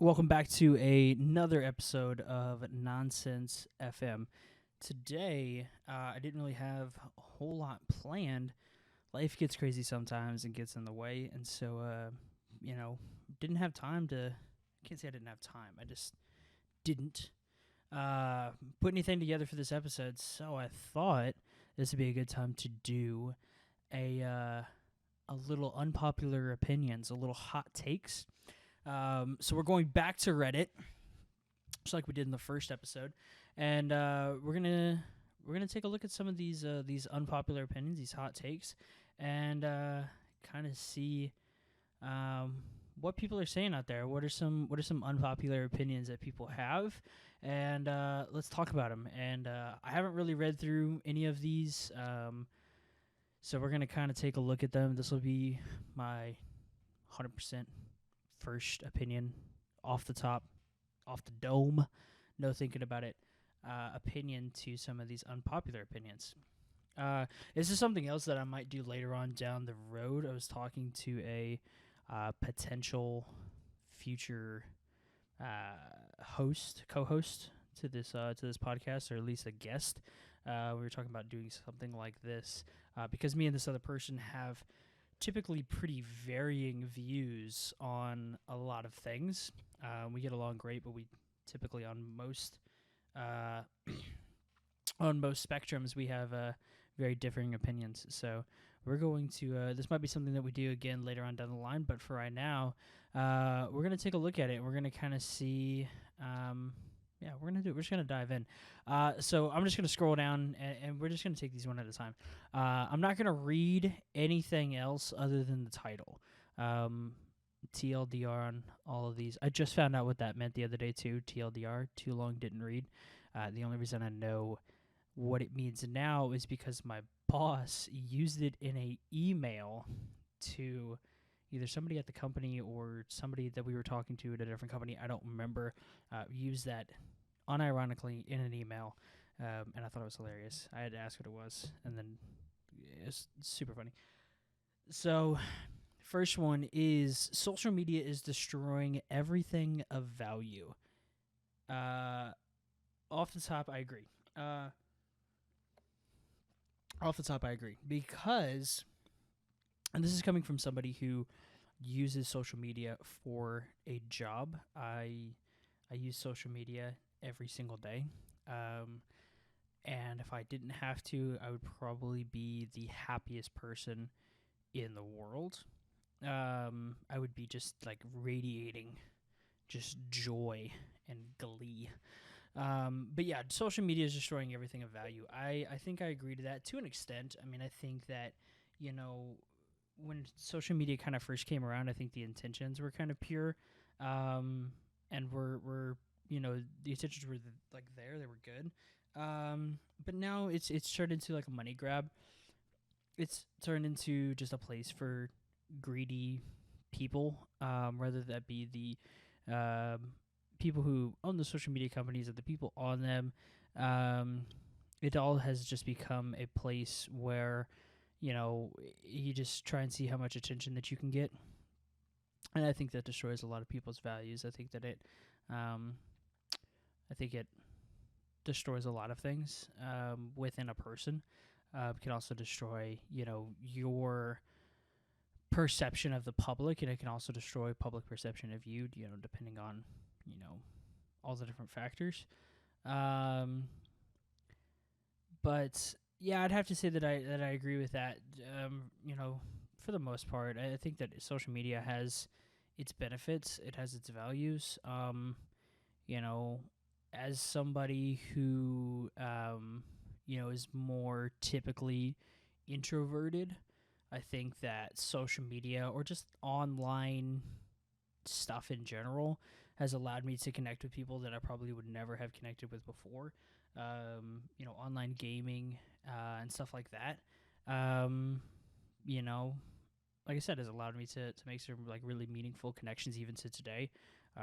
Welcome back to another episode of Nonsense FM. Today, I didn't really have a whole lot planned. Life gets crazy sometimes and gets in the way, and so, didn't have time to. I can't say I didn't have time. I just didn't put anything together for this episode. So I thought this would be a good time to do a little unpopular opinions, a little hot takes. So we're going back to Reddit, just like we did in the first episode, and we're gonna take a look at some of these unpopular opinions, these hot takes, and kind of see what people are saying out there. What are some unpopular opinions that people have, and let's talk about them. And I haven't really read through any of these, so we're gonna kind of take a look at them. This will be my 100% first opinion off the top, off the dome, no thinking about it, opinion to some of these unpopular opinions. This is something else that I might do later on down the road. I was talking to a potential future co-host to this podcast, or at least a guest. We were talking about doing something like this because me and this other person have typically pretty varying views on a lot of things. We get along great, but we typically uh, on most spectrums we have very differing opinions. So we're going to this might be something that we do again later on down the line, but for right now, we're gonna take a look at it. We're gonna kind of see. We're just gonna dive in. So I'm just gonna scroll down, and we're just gonna take these one at a time. I'm not gonna read anything else other than the title. TLDR on all of these. I just found out what that meant the other day too. TLDR, too long didn't read. The only reason I know what it means now is because my boss used it in a email to either somebody at the company or somebody that we were talking to at a different company. I don't remember. Used that unironically in an email, and I thought it was hilarious. I had to ask what it was, and then it's super funny. So, first one is social media is destroying everything of value. Uh, off the top, I agree. Off the top, I agree because, and this is coming from somebody who uses social media for a job. I use social media every single day. And if I didn't have to, I would probably be the happiest person in the world. I would be just like radiating just joy and glee. But yeah, social media is destroying everything of value. I think I agree to that to an extent. I mean, I think that, you know, when social media kind of first came around, I think the intentions were kind of pure. And were the intentions were there, they were good. But now it's turned into like a money grab. It's turned into just a place for greedy people, whether that be the people who own the social media companies or the people on them. It all has just become a place where, you just try and see how much attention that you can get. And I think that destroys a lot of people's values. I think it destroys a lot of things within a person. It can also destroy, your perception of the public, and it can also destroy public perception of you, depending on, all the different factors. But yeah, I'd have to say that I agree with that. For the most part, I think that social media has its benefits, it has its values. You know, as somebody who is more typically introverted, I think that social media or just online stuff in general has allowed me to connect with people that I probably would never have connected with before. Online gaming and stuff like that. You know, like I said, has allowed me to make some like really meaningful connections even to today.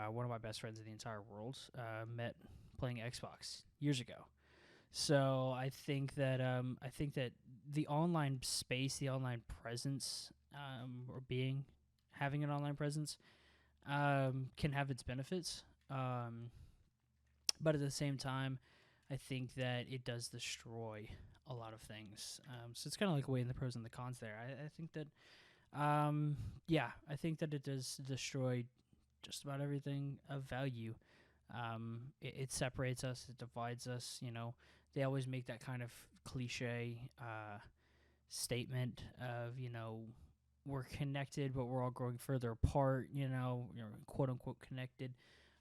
One of my best friends in the entire world met playing Xbox years ago. So I think that the online space, the online presence, or having an online presence, can have its benefits. But at the same time, I think that it does destroy a lot of things. So it's kind of like weighing the pros and the cons there. I think that, yeah, I think that it does destroy just about everything of value. It separates us, it divides us. They always make that kind of cliche statement of, we're connected, but we're all growing further apart. Quote unquote connected.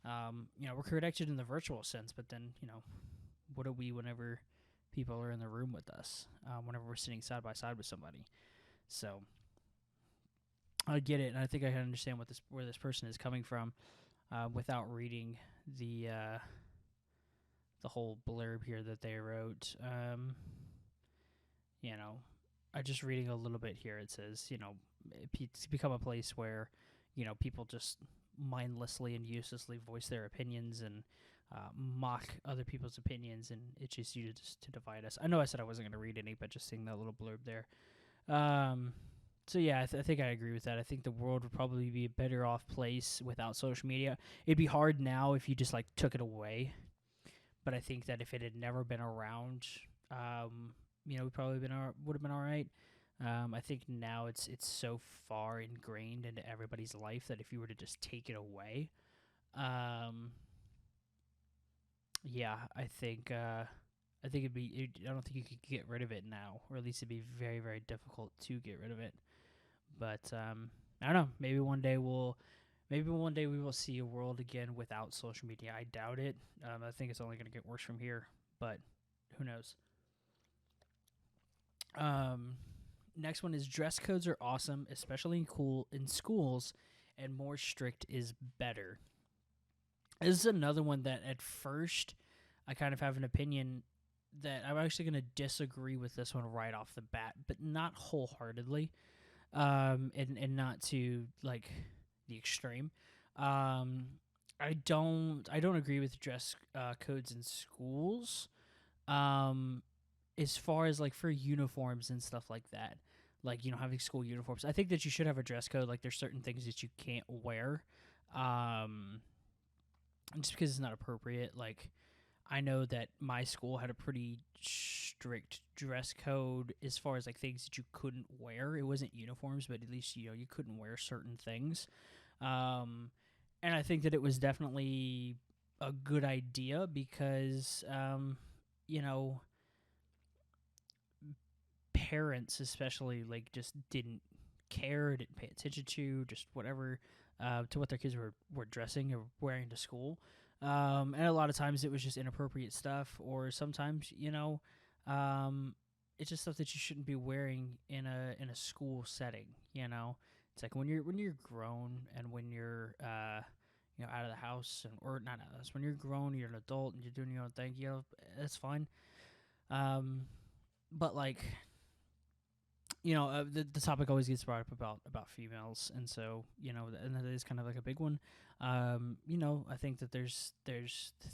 We're connected in the virtual sense, but then, what are we whenever people are in the room with us? Whenever we're sitting side by side with somebody. So I get it, and I think I can understand where this person is coming from, without reading the whole blurb here that they wrote. I just reading a little bit here. It says, it's become a place where, people just mindlessly and uselessly voice their opinions and mock other people's opinions, and it's just used to divide us. I know I said I wasn't going to read any, but just seeing that little blurb there. So yeah, I think I agree with that. I think the world would probably be a better off place without social media. It'd be hard now if you just took it away, but I think that if it had never been around, we probably would have been all right. I think now it's so far ingrained into everybody's life that if you were to just take it away, yeah, I think I don't think you could get rid of it now, or at least it'd be very, very difficult to get rid of it. But I don't know. Maybe one day we will see a world again without social media. I doubt it. I think it's only going to get worse from here. But who knows? Next one is dress codes are awesome, especially in schools, and more strict is better. This is another one that at first I kind of have an opinion that I'm actually going to disagree with this one right off the bat, but not wholeheartedly, and not to the extreme. I don't agree with dress codes in schools. As far as for uniforms and stuff like that, having school uniforms, I think that you should have a dress code. There's certain things that you can't wear, just because it's not appropriate. I know that my school had a pretty strict dress code as far as things that you couldn't wear. It wasn't uniforms, but at least you couldn't wear certain things. And I think that it was definitely a good idea because parents especially just didn't care, didn't pay attention to just whatever to what their kids were dressing or wearing to school. And a lot of times it was just inappropriate stuff, or sometimes it's just stuff that you shouldn't be wearing in a school setting. It's when you're grown and when you're out of the house, or not out of the house, when you're grown, you're an adult and you're doing your own thing. That's fine. But the topic always gets brought up about females, and so and that is kind of a big one. I think that there's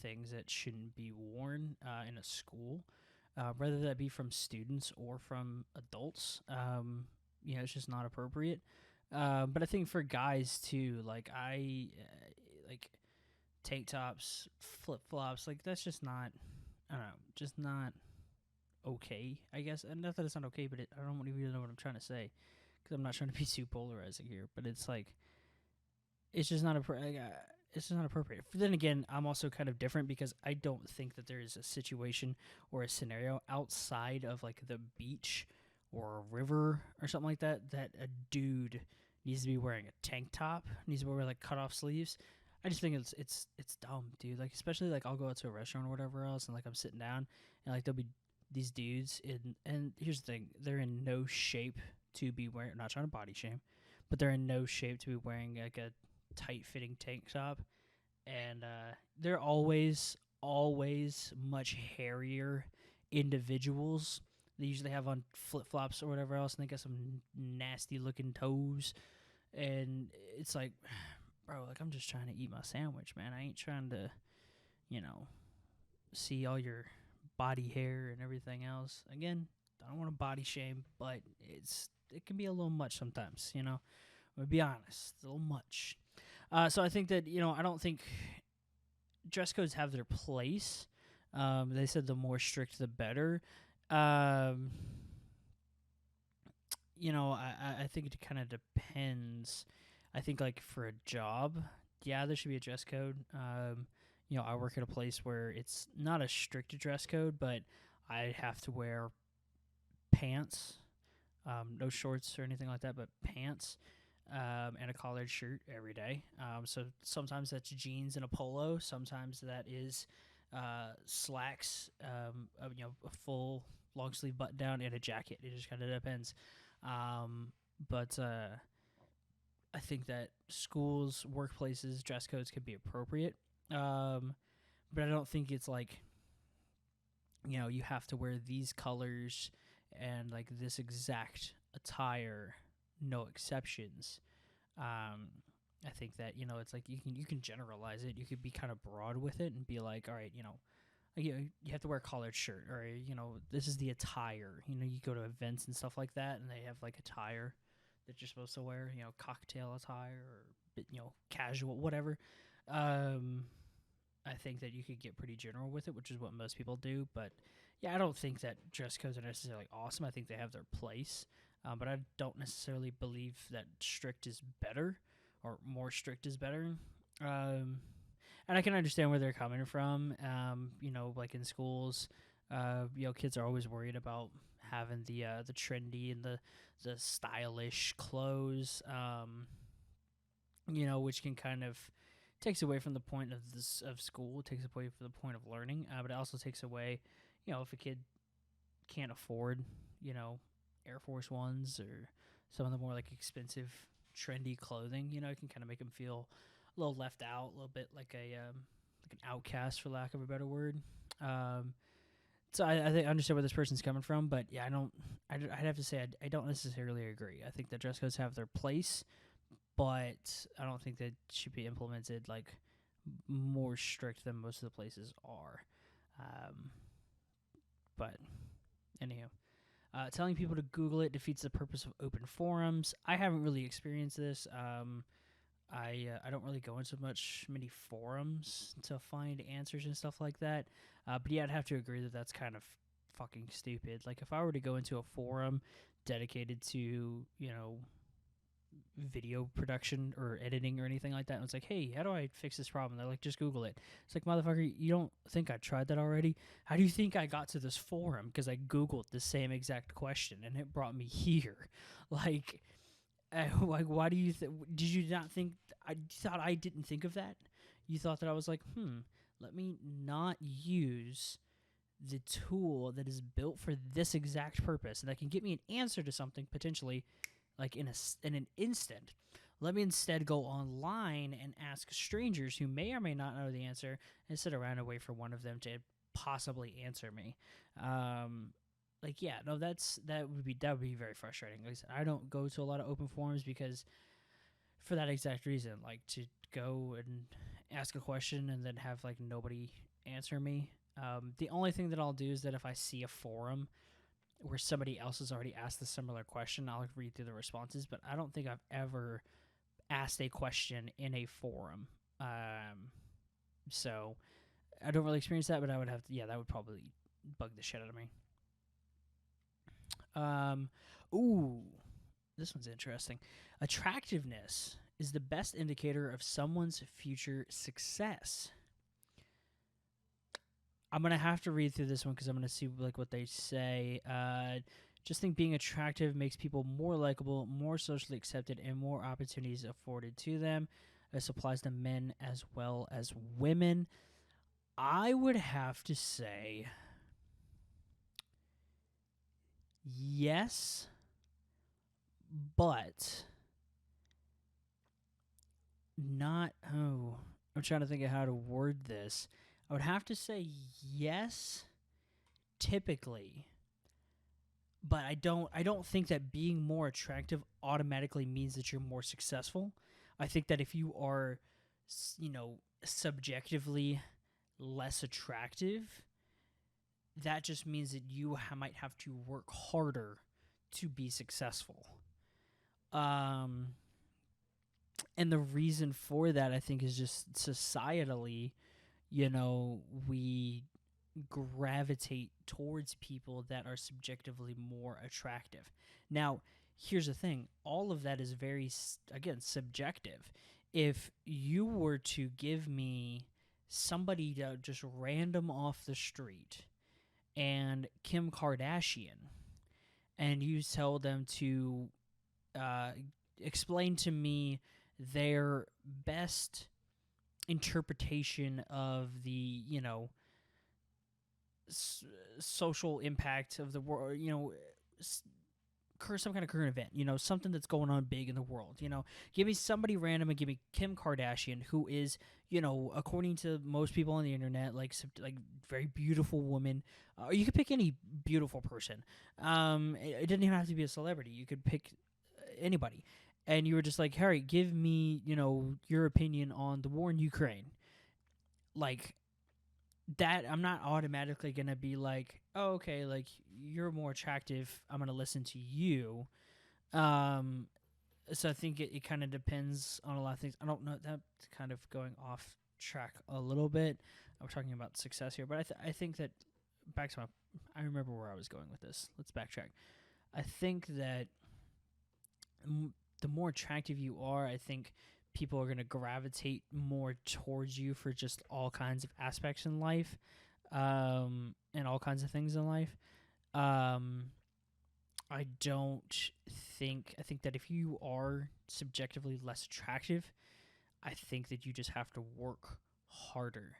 things that shouldn't be worn in a school, whether that be from students or from adults. It's just not appropriate. But I think for guys too, I tank tops, flip flops, that's just not. I don't know, just not okay, I guess. And not that it's not okay, but I don't even know what I'm trying to say, because I'm not trying to be too polarizing here. But it's it's just not it's just not appropriate. But then again, I'm also kind of different because I don't think that there is a situation or a scenario outside of the beach or a river or something like that a dude needs to be wearing a tank top, needs to be wearing cut off sleeves. I just think it's dumb, dude. Especially I'll go out to a restaurant or whatever else, and I'm sitting down, and there'll be these dudes and here's the thing, they're in no shape to be wearing, I'm not trying to body shame, but they're in no shape to be wearing a tight fitting tank top, and they're always much hairier individuals. They usually have on flip flops or whatever else, and they got some nasty looking toes, and it's bro, I'm just trying to eat my sandwich, man. I ain't trying to see all your body hair and everything else. Again, I don't want to body shame, but it can be a little much sometimes. I'm gonna be honest, a little much. So I think that I don't think dress codes have their place. They said the more strict, the better. Um, I think it kind of depends. I think like for a job, yeah, there should be a dress code. I work at a place where it's not a strict dress code, but I have to wear pants, no shorts or anything like that, but pants, and a collared shirt every day. So sometimes that's jeans and a polo. Sometimes that is slacks, a full long sleeve button down and a jacket. It just kind of depends. Um, but I think that schools, workplaces, dress codes could be appropriate. But I don't think it's like you have to wear these colors and like this exact attire, no exceptions. I think that it's like you can generalize it. You could be kind of broad with it and be like, all right, you have to wear a collared shirt, or this is the attire. You go to events and stuff like that, and they have like attire that you're supposed to wear. Cocktail attire or casual, whatever. I think that you could get pretty general with it, which is what most people do. But yeah, I don't think that dress codes are necessarily awesome. I think they have their place, but I don't necessarily believe that strict is better or more strict is better. And I can understand where they're coming from. Like in schools, kids are always worried about having the trendy and the stylish clothes. Which can kind of takes away from the point of school. It takes away from the point of learning, but it also takes away, if a kid can't afford, Air Force Ones or some of the more like expensive, trendy clothing. It can kind of make them feel a little left out, a little bit like like an outcast, for lack of a better word. So I think I understand where this person's coming from, but yeah, I'd have to say I don't necessarily agree. I think that dress codes have their place, but I don't think that should be implemented like more strict than most of the places are. But anyhow, telling people to Google it defeats the purpose of open forums. I haven't really experienced this. I don't really go into many forums to find answers and stuff like that. But yeah, I'd have to agree that that's kind of fucking stupid. Like if I were to go into a forum dedicated to video production or editing or anything like that, and it's like, hey, how do I fix this problem? They're like, just Google it. It's like, motherfucker, you don't think I tried that already? How do you think I got to this forum? Because I Googled the same exact question and it brought me here. Like, why do you did you not think I thought I didn't think of that? You thought that I was like, let me not use the tool that is built for this exact purpose and that can get me an answer to something potentially like in an instant. Let me instead go online and ask strangers who may or may not know the answer and sit around and wait for one of them to possibly answer me. That would be very frustrating. Like I said, I don't go to a lot of open forums because for that exact reason, like to go and ask a question and then have like nobody answer me. The only thing that I'll do is that if I see a forum where somebody else has already asked a similar question, I'll read through the responses, but I don't think I've ever asked a question in a forum. So I don't really experience that, but I would have to, that would probably bug the shit out of me. This one's interesting. Attractiveness is the best indicator of someone's future success. I'm going to have to read through this one because I'm going to see like what they say. Just think being attractive makes people more likable, more socially accepted, and more opportunities afforded to them. This applies to men as well as women. I would have to say yes, but not. Oh, I'm trying to think of how to word this. I would have to say yes, typically, but I don't think that being more attractive automatically means that you're more successful. I think that if you are, subjectively less attractive, that just means that you might have to work harder to be successful. And the reason for that, I think, is just societally, we gravitate towards people that are subjectively more attractive. Now, here's the thing, all of that is very, again, subjective. If you were to give me somebody just random off the street and Kim Kardashian, and you tell them to uh, explain to me their best interpretation of the social impact of the world, some kind of current event, something that's going on big in the world. Give me somebody random and give me Kim Kardashian, who is, according to most people on the internet, like very beautiful woman. You could pick any beautiful person. It doesn't even have to be a celebrity. You could pick anybody. And you were just like, Harry, give me, your opinion on the war in Ukraine. Like, that, I'm not automatically going to be like, oh, okay, like, you're more attractive, I'm going to listen to you. So I think it kind of depends on a lot of things. I don't know, that's kind of going off track a little bit. We're talking about success here, but I think that, back to I remember where I was going with this. Let's backtrack. I think that the more attractive you are, I think people are going to gravitate more towards you for just all kinds of aspects in life, and all kinds of things in life. I don't I think that if you are subjectively less attractive, I think that you just have to work harder.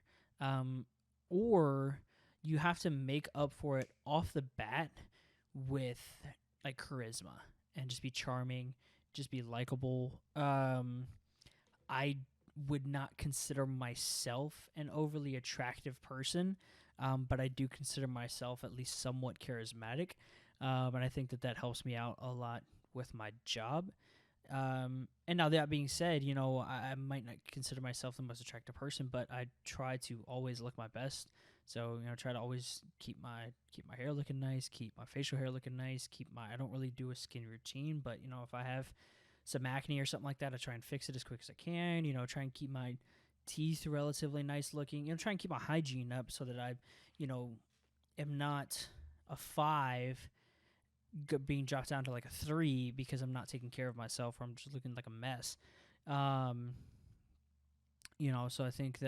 Or you have to make up for it off the bat with like charisma and just be charming, just be likable. I would not consider myself an overly attractive person, but I do consider myself at least somewhat charismatic, and I think that helps me out a lot with my job. And now that being said, I might not consider myself the most attractive person, but I try to always look my best. So try to always keep my hair looking nice, keep my facial hair looking nice, I don't really do a skin routine, but if I have some acne or something like that, I try and fix it as quick as I can. Try and keep my teeth relatively nice looking. Try and keep my hygiene up so that I, am not a 5 being dropped down to like a 3 because I'm not taking care of myself, or I'm just looking like a mess. So I think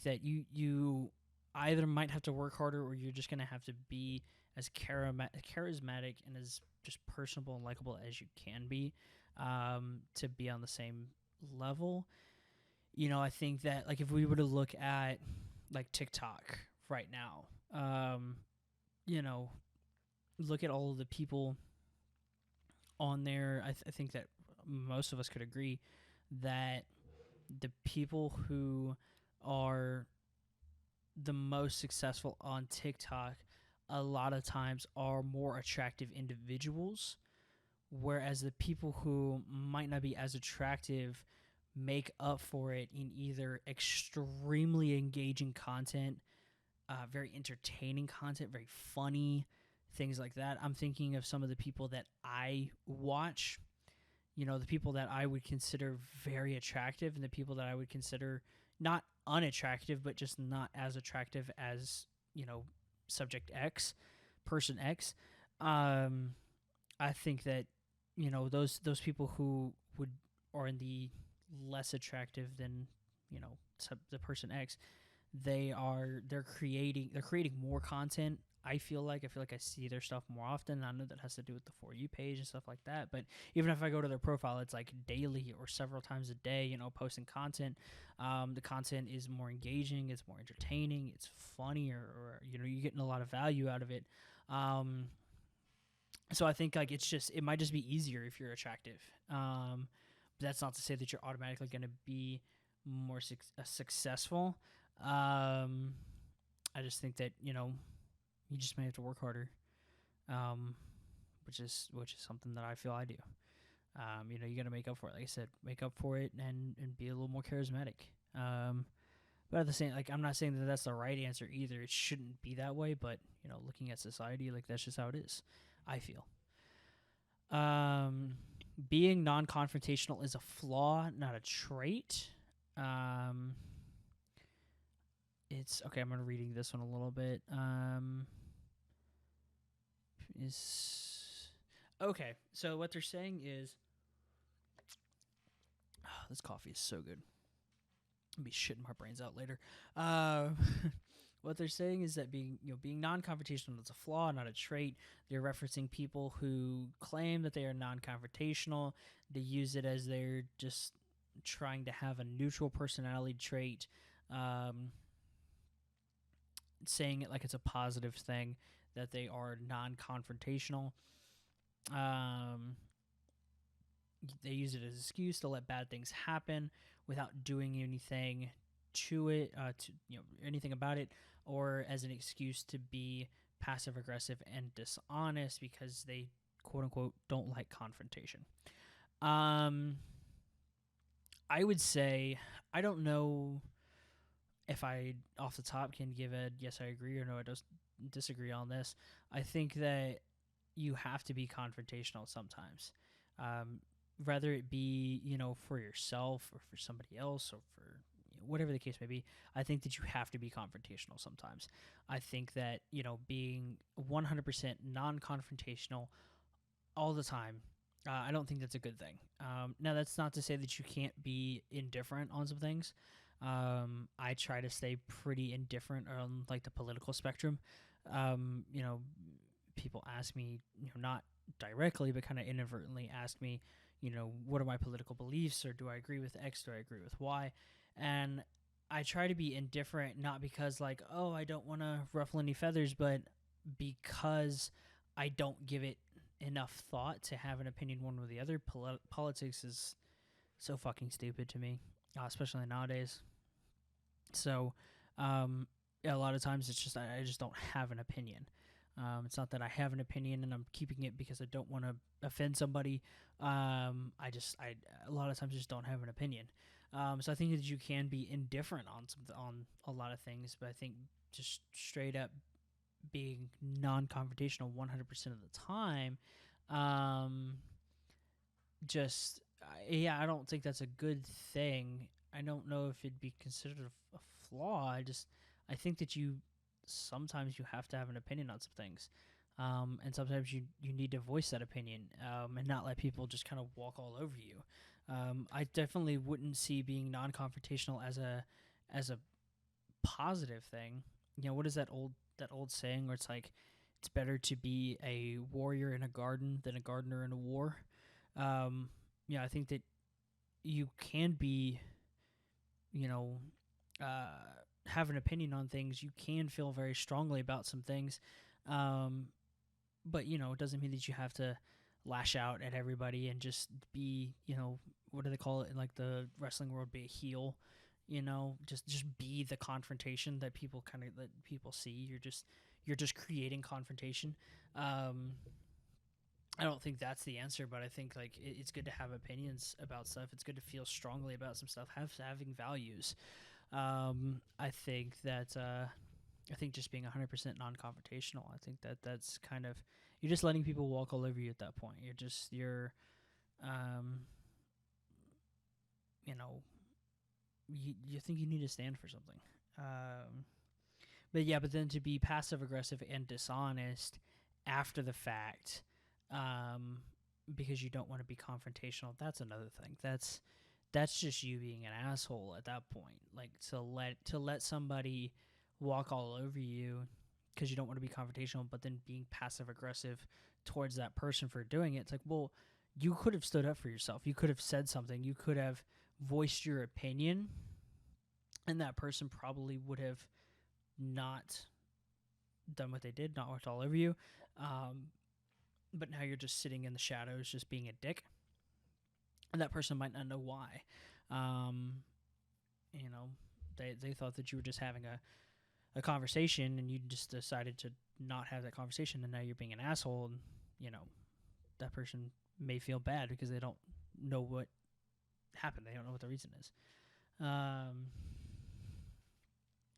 that you either might have to work harder, or you're just gonna have to be as charismatic and as just personable and likable as you can be, to be on the same level. I think that, like, if we were to look at like TikTok right now, look at all of the people on there. I think that most of us could agree that the people who are the most successful on TikTok a lot of times are more attractive individuals, whereas the people who might not be as attractive make up for it in either extremely engaging content, very entertaining content, very funny, things like that. I'm thinking of some of the people that I watch, the people that I would consider very attractive and the people that I would consider not unattractive, but just not as attractive as, subject X, person X. I think that, those people who are in the less attractive than, the person X, they're creating more content. I feel like I see their stuff more often. I know that has to do with the For You page and stuff like that. But even if I go to their profile, it's like daily or several times a day, posting content. The content is more engaging. It's more entertaining. It's funnier, or you're getting a lot of value out of it. So I think like it might just be easier if you're attractive. But that's not to say that you're automatically going to be more successful. I just think that you just may have to work harder, which is something that I feel I do. You got to make up for it. Like I said, make up for it and be a little more charismatic. But at the same, like, I'm not saying that that's the right answer either. It shouldn't be that way. But looking at society, like, that's just how it is, I feel. being non-confrontational is a flaw, not a trait. Um, it's okay. I'm gonna reading this one a little bit. Is okay. So what they're saying is, oh, this coffee is so good. I'll be shitting my brains out later. Uh, what they're saying is that being non-confrontational is a flaw, not a trait. They're referencing people who claim that they are non-confrontational. They use it as they're just trying to have a neutral personality trait, um, saying it like it's a positive thing that they are non-confrontational. Um, they use it as an excuse to let bad things happen without doing anything to it, anything about it, or as an excuse to be passive aggressive and dishonest because they quote unquote don't like confrontation. Um, I would say I don't know if I off the top can give a yes I agree or no I disagree on this. I think that you have to be confrontational sometimes. Um, Whether it be for yourself or for somebody else or for whatever the case may be, I think that you have to be confrontational sometimes. I think that being 100% non-confrontational all the time, I don't think that's a good thing. Now that's not to say that you can't be indifferent on some things. I try to stay pretty indifferent on like the political spectrum. You know, people ask me, not directly, but kind of inadvertently ask me, what are my political beliefs, or do I agree with X, do I agree with Y? And I try to be indifferent, not because like, oh, I don't want to ruffle any feathers, but because I don't give it enough thought to have an opinion one way or the other. Politics is so fucking stupid to me, especially nowadays. So, a lot of times it's just I just don't have an opinion. It's not that I have an opinion and I'm keeping it because I don't want to offend somebody. I a lot of times just don't have an opinion. So I think that you can be indifferent on a lot of things, but I think just straight up being non-confrontational 100% of the time, um, yeah, I don't think that's a good thing. I don't know if it'd be considered a flaw. I think that sometimes you have to have an opinion on some things, and sometimes you need to voice that opinion, and not let people just kind of walk all over you. I definitely wouldn't see being non-confrontational as a positive thing. What is that old saying where it's like it's better to be a warrior in a garden than a gardener in a war. I think that you can be, you know, uh, have an opinion on things. You can feel very strongly about some things, um, but it doesn't mean that you have to lash out at everybody and just be, what do they call it in like the wrestling world? Be a heel. Just be the confrontation that people see. You're just creating confrontation. Um, I don't think that's the answer, but I think like it's good to have opinions about stuff. It's good to feel strongly about some stuff. Having values. I think just being 100% non-confrontational. I think that's kind of you're just letting people walk all over you at that point. Um, you know, you think you need to stand for something. Um, but then to be passive aggressive and dishonest after the fact, um, because you don't want to be confrontational, that's another thing. That's just you being an asshole at that point. Like to let somebody walk all over you because you don't want to be confrontational, but then being passive aggressive towards that person for doing it. It's like, well, you could have stood up for yourself. You could have said something. You could have voiced your opinion, and that person probably would have not done what they did, not walked all over you. But now you're just sitting in the shadows, just being a dick, and that person might not know why. Um, they thought that you were just having a conversation, and you just decided to not have that conversation, and now you're being an asshole, and that person may feel bad because they don't know what happened. They don't know what the reason is.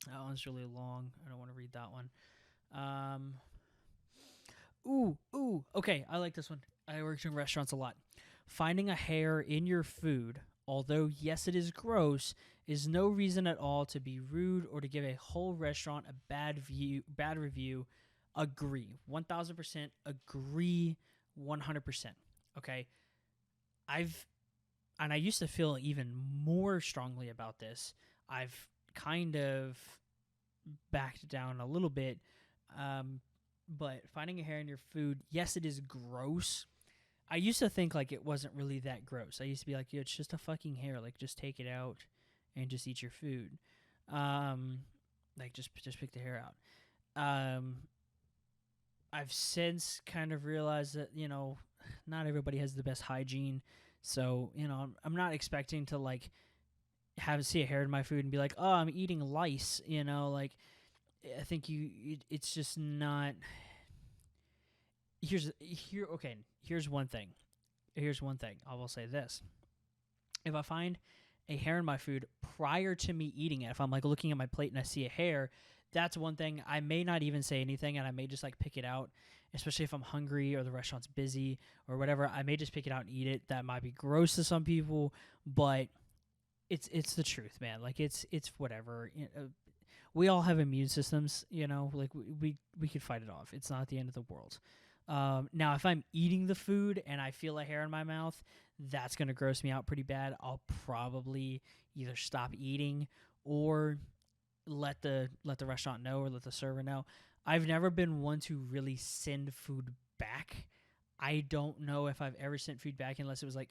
That one's really long. I don't want to read that one. Ooh. Okay, I like this one. I worked in restaurants a lot. Finding a hair in your food, although yes, it is gross, is no reason at all to be rude or to give a whole restaurant a bad review. Agree. 1000% agree. 100%. Okay? I've and I used to feel even more strongly about this. I've kind of backed down a little bit. But finding a hair in your food, yes, it is gross. I used to think like it wasn't really that gross. I used to be like, yeah, it's just a fucking hair. Like, just take it out and just eat your food. Um, like, just pick the hair out. I've since kind of realized that not everybody has the best hygiene. So I'm not expecting to like see a hair in my food and be like, oh, I'm eating lice. Like I think it's just not. Here's one thing. I will say this: if I find a hair in my food prior to me eating it, if I'm like looking at my plate and I see a hair, that's one thing. I may not even say anything, and I may just like pick it out, especially if I'm hungry or the restaurant's busy or whatever. I may just pick it out and eat it. That might be gross to some people, but it's the truth, man. Like it's whatever. We all have immune systems, like we could fight it off. It's not the end of the world. Now, if I'm eating the food and I feel a hair in my mouth, that's gonna gross me out pretty bad. I'll probably either stop eating or let the restaurant know or let the server know. I've never been one to really send food back. I don't know if I've ever sent food back unless it was like,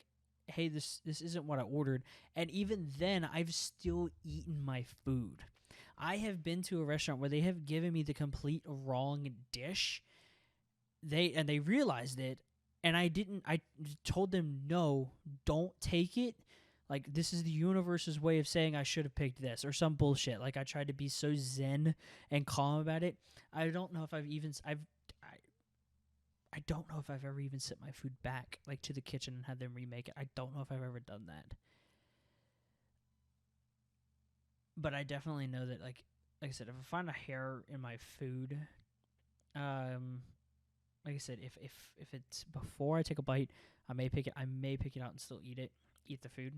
hey, this isn't what I ordered. And even then, I've still eaten my food. I have been to a restaurant where they have given me the complete wrong dish. They realized it, and I told them, no, don't take it. Like, this is the universe's way of saying I should have picked this or some bullshit. Like, I tried to be so zen and calm about it. I don't know if I don't know if I've ever even sent my food back, like, to the kitchen and had them remake it. I don't know if I've ever done that. But I definitely know that, like I said, if I find a hair in my food, like I said, if it's before I take a bite, I may pick it out and still eat the food.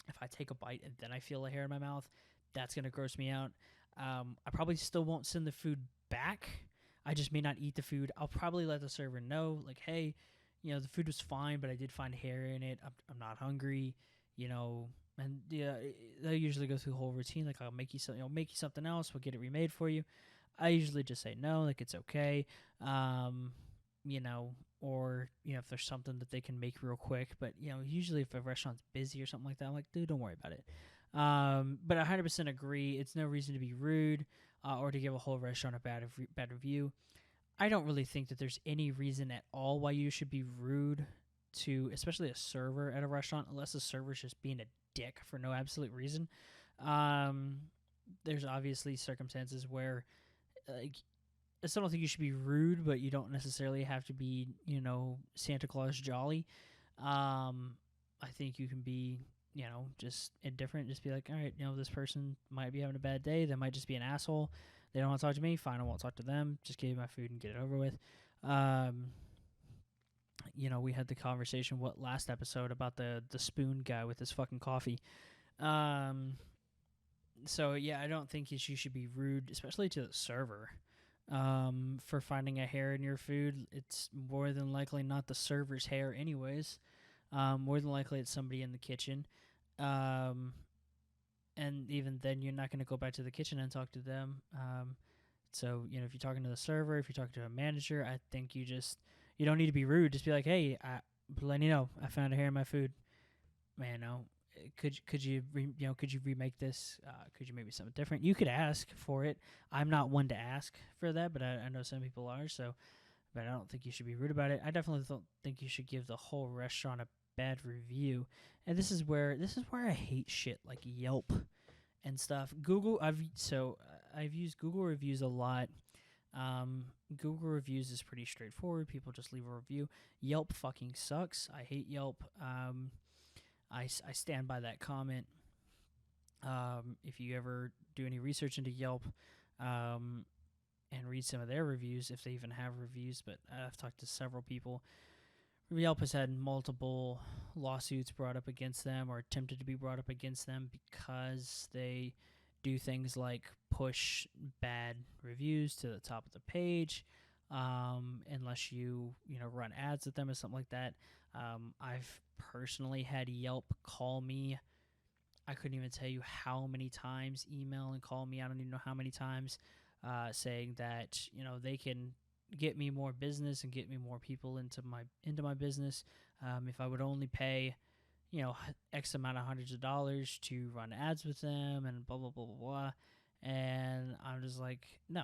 If I take a bite and then I feel a hair in my mouth, that's gonna gross me out. I probably still won't send the food back. I just may not eat the food. I'll probably let the server know, like, hey, the food was fine, but I did find hair in it. I'm not hungry, and yeah, they usually go through the whole routine. Like, I'll make you something else. We'll get it remade for you. I usually just say no, like it's okay. Or if there's something that they can make real quick. But usually if a restaurant's busy or something like that, I'm like, dude, don't worry about it. But I 100% agree. It's no reason to be rude or to give a whole restaurant a bad review. I don't really think that there's any reason at all why you should be rude to, especially a server at a restaurant, unless the server's just being a dick for no absolute reason. There's obviously circumstances where, like, I still don't think you should be rude, but you don't necessarily have to be, Santa Claus jolly. I think you can be, just indifferent. Just be like, all right, this person might be having a bad day. They might just be an asshole. They don't want to talk to me. Fine, I won't talk to them. Just give me my food and get it over with. We had the conversation last episode about the spoon guy with his fucking coffee. So yeah, I don't think you should be rude, especially to the server. For finding a hair in your food, it's more than likely not the server's hair anyways. More than likely it's somebody in the kitchen. And even then you're not going to go back to the kitchen and talk to them. So, if you're talking to the server, if you're talking to a manager, I think you don't need to be rude. Just be like, hey, let you know, I found a hair in my food. Man, could you remake this? Could you make something different? You could ask for it. I'm not one to ask for that, but I know some people are. So, but I don't think you should be rude about it. I definitely don't think you should give the whole restaurant a bad review. And this is where I hate shit like Yelp and stuff. I've used Google reviews a lot. Google reviews is pretty straightforward. People just leave a review. Yelp fucking sucks. I hate Yelp. I stand by that comment. If you ever do any research into Yelp and read some of their reviews, if they even have reviews, but I've talked to several people Yelp has had multiple lawsuits brought up against them or attempted to be brought up against them because they do things like push bad reviews to the top of the page, unless you run ads with them or something like that. I've personally had Yelp call me. I couldn't even tell you how many times, email and call me. I don't even know how many times, saying that they can get me more business and get me more people into my business, if I would only pay X amount of hundreds of dollars to run ads with them and blah blah blah blah blah. And I'm just like, no,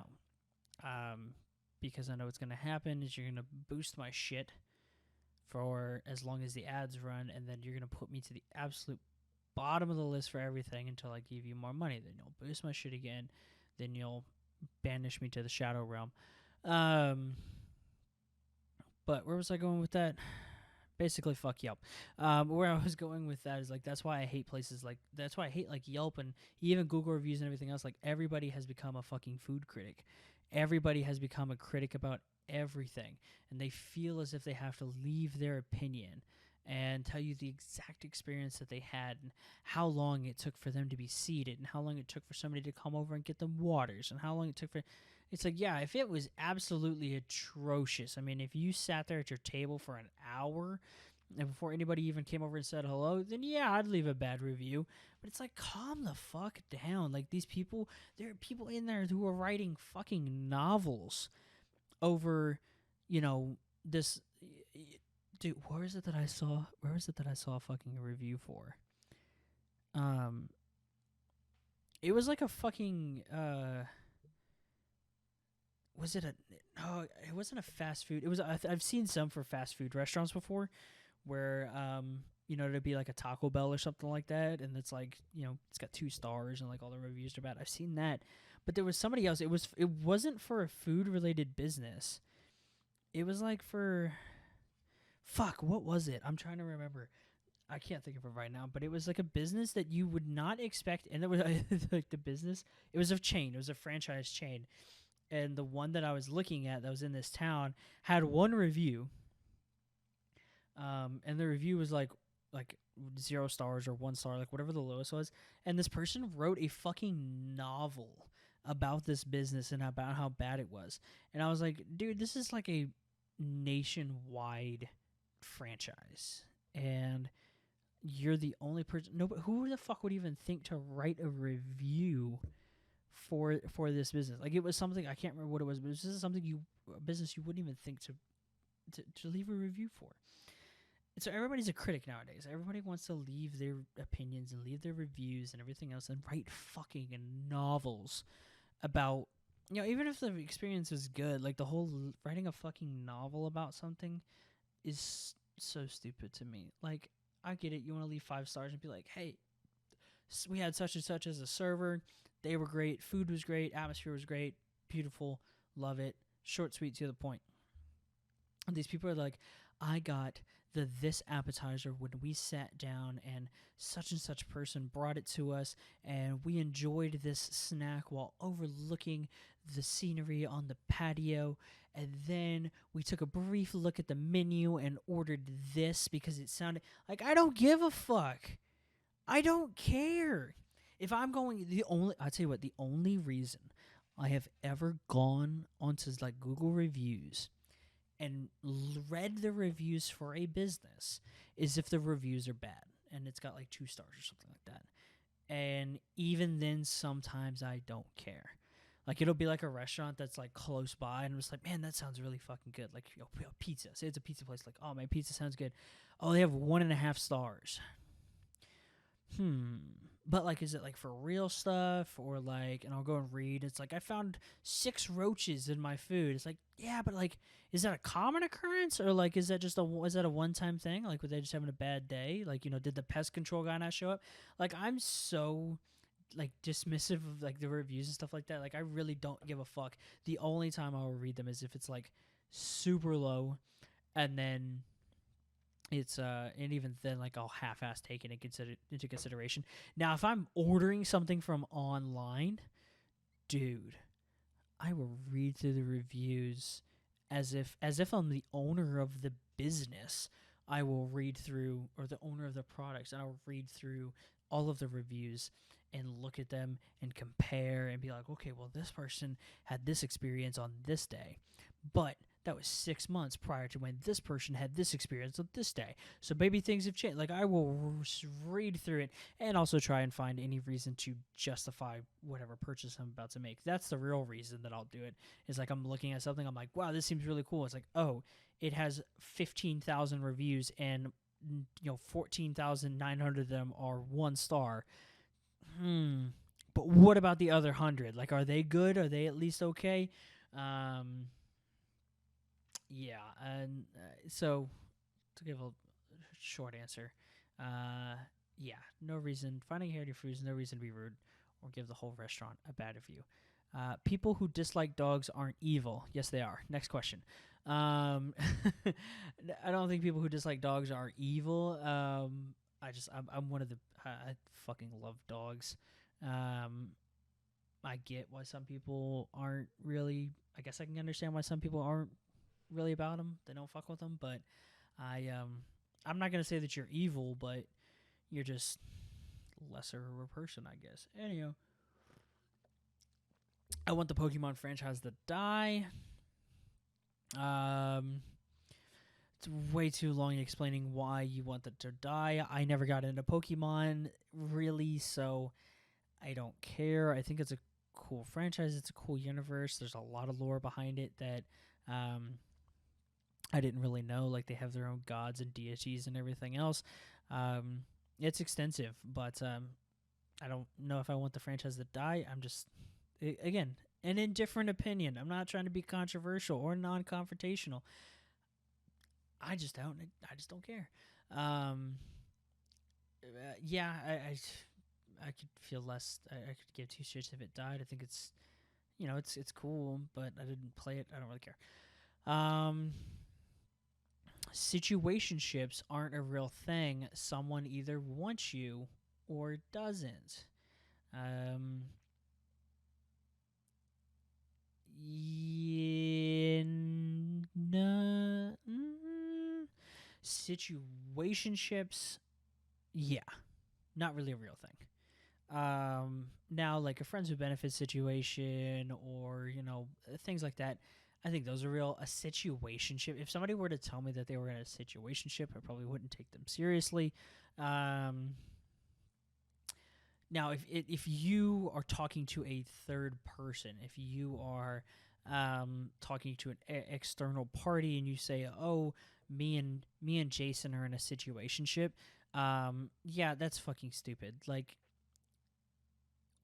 because I know what's gonna happen is you're gonna boost my shit for as long as the ads run, and then you're gonna put me to the absolute bottom of the list for everything until I give you more money. Then you'll boost my shit again. Then you'll banish me to the shadow realm. But where was I going with that? Basically, fuck Yelp. Where I was going with that is like that's why I hate places that's why I hate like Yelp and even Google reviews and everything else. Like everybody has become a fucking food critic. Everybody has become a critic about everything, and they feel as if they have to leave their opinion and tell you the exact experience that they had and how long it took for them to be seated and how long it took for somebody to come over and get them waters and how long it took for. It's like, yeah, if it was absolutely atrocious, I mean, if you sat there at your table for an hour and before anybody even came over and said hello, then yeah, I'd leave a bad review. But it's like, calm the fuck down. Like, these people, there are people in there who are writing fucking novels over, this. Dude, where is it that I saw? Where is it that I saw fucking a review for? It was like a fucking. Was it a? No, it wasn't a fast food. It was. I've seen some for fast food restaurants before, where it'd be like a Taco Bell or something like that, and it's like it's got 2 stars and like all the reviews are bad. I've seen that, but there was somebody else. It wasn't for a food related business. It was like for. Fuck, what was it? I'm trying to remember. I can't think of it right now, but it was like a business that you would not expect, and it was like the business. It was a chain. It was a franchise chain, and the one that I was looking at that was in this town had 1 review. And the review was like 0 stars or 1 star, like whatever the lowest was. And this person wrote a fucking novel about this business and about how bad it was. And I was like, dude, this is like a nationwide franchise, and you're the only person. No, but who the fuck would even think to write a review for this business? Like, it was something I can't remember what it was, but this is something a business you wouldn't even think to leave a review for. And so everybody's a critic nowadays. Everybody wants to leave their opinions and leave their reviews and everything else and write fucking novels about. Even if the experience is good, like the whole writing a fucking novel about something is so stupid to me. Like, I get it. You want to leave 5 stars and be like, hey, we had such and such as a server. They were great. Food was great. Atmosphere was great. Beautiful. Love it. Short, sweet, to the point. And these people are like, I got this appetizer when we sat down and such person brought it to us, and we enjoyed this snack while overlooking the scenery on the patio, and then we took a brief look at the menu and ordered this because it sounded like. I don't give a fuck. I don't care. If I'm going, I'll tell you what, the only reason I have ever gone onto like Google reviews and read the reviews for a business is if the reviews are bad and it's got like 2 stars or something like that. And even then, sometimes I don't care. Like, it'll be like a restaurant that's like close by, and I'm just like, man, that sounds really fucking good. Like, pizza. Say it's a pizza place. Like, oh, my pizza sounds good. Oh, they have 1.5 stars. But like, is it like for real stuff or like? And I'll go and read. It's like, I found 6 roaches in my food. It's like, yeah, but like, is that a common occurrence or like, is that a one-time thing? Like, were they just having a bad day? Like, did the pest control guy not show up? Like, I'm so like dismissive of like the reviews and stuff like that. Like, I really don't give a fuck. The only time I will read them is if it's like super low, and then it's and even then, like, I'll half-ass take it into consideration. Now, if I'm ordering something from online, dude, I will read through the reviews as if I'm the owner of the business. I will read through, or the owner of the products, and I'll read through all of the reviews and look at them and compare and be like, okay, well, this person had this experience on this day, but that was 6 months prior to when this person had this experience on this day. So maybe things have changed. Like, I will read through it and also try and find any reason to justify whatever purchase I'm about to make. That's the real reason that I'll do it. Is like, I'm looking at something, I'm like, wow, this seems really cool. It's like, oh, it has 15,000 reviews and 14,900 of them are 1 star. But what about the other 100? Like, are they good? Are they at least okay? Yeah, and so to give a short answer, yeah, no reason. Finding Heritage Foods, no reason to be rude or give the whole restaurant a bad review. People who dislike dogs aren't evil. Yes, they are. Next question. I don't think people who dislike dogs are evil. I'm one of the. I fucking love dogs. I get why some people aren't really. I guess I can understand why some people aren't really about them. They don't fuck with them, but I'm not gonna say that you're evil, but you're just lesser of a person, I guess. Anyhow, I want the Pokemon franchise to die. It's way too long explaining why you want it to die. I never got into Pokemon really, so I don't care. I think it's a cool franchise. It's a cool universe. There's a lot of lore behind it that I didn't really know. Like, they have their own gods and deities and everything else. It's extensive, but I don't know if I want the franchise to die. I'm just, again, an indifferent opinion. I'm not trying to be controversial or non-confrontational. I just don't care. Yeah, I could feel less. I could give two shits if it died. I think it's, it's cool, but I didn't play it. I don't really care. Situationships aren't a real thing. Someone either wants you or doesn't. Yeah, no, situationships, yeah, not really a real thing. Now, like a friends with benefits situation, or things like that, I think those are real. A situationship, if somebody were to tell me that they were in a situationship, I probably wouldn't take them seriously. Now, if you are talking to a third person, if you are talking to an external party, and you say, "Oh, me and Jason are in a situationship," yeah, that's fucking stupid. Like,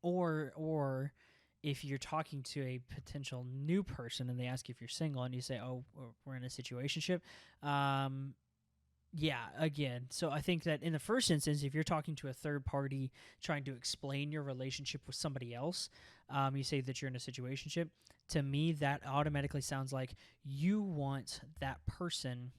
or if you're talking to a potential new person and they ask if you're single, and you say, "Oh, we're in a situationship," yeah, again. So I think that in the first instance, if you're talking to a third party trying to explain your relationship with somebody else, you say that you're in a situationship. To me, that automatically sounds like you want that person,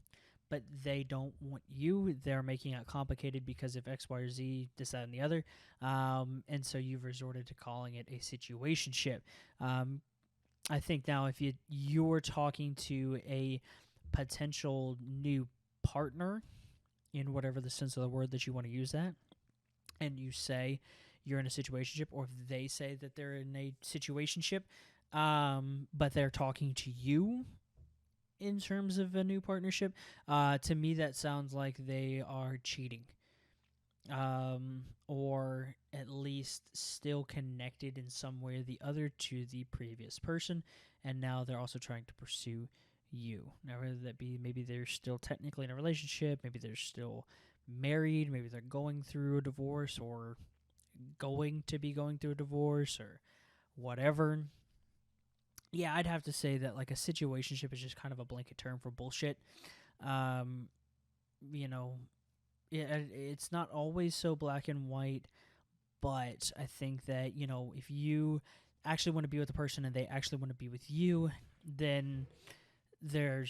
but they don't want you. They're making it complicated because of X, Y, or Z, this, that, and the other. And so you've resorted to calling it a situationship. I think now if you're talking to a potential new partner, in whatever the sense of the word that you want to use that, and you say you're in a situationship, or if they say that they're in a situationship, but they're talking to you in terms of a new partnership, to me that sounds like they are cheating, or at least still connected in some way or the other to the previous person, and now they're also trying to pursue you. Now, whether that be maybe they're still technically in a relationship, maybe they're still married, maybe they're going through a divorce, or going to be going through a divorce, or whatever. Yeah, I'd have to say that, like, a situationship is just kind of a blanket term for bullshit. You know, it's not always so black and white, but I think that, if you actually want to be with a person and they actually want to be with you, then there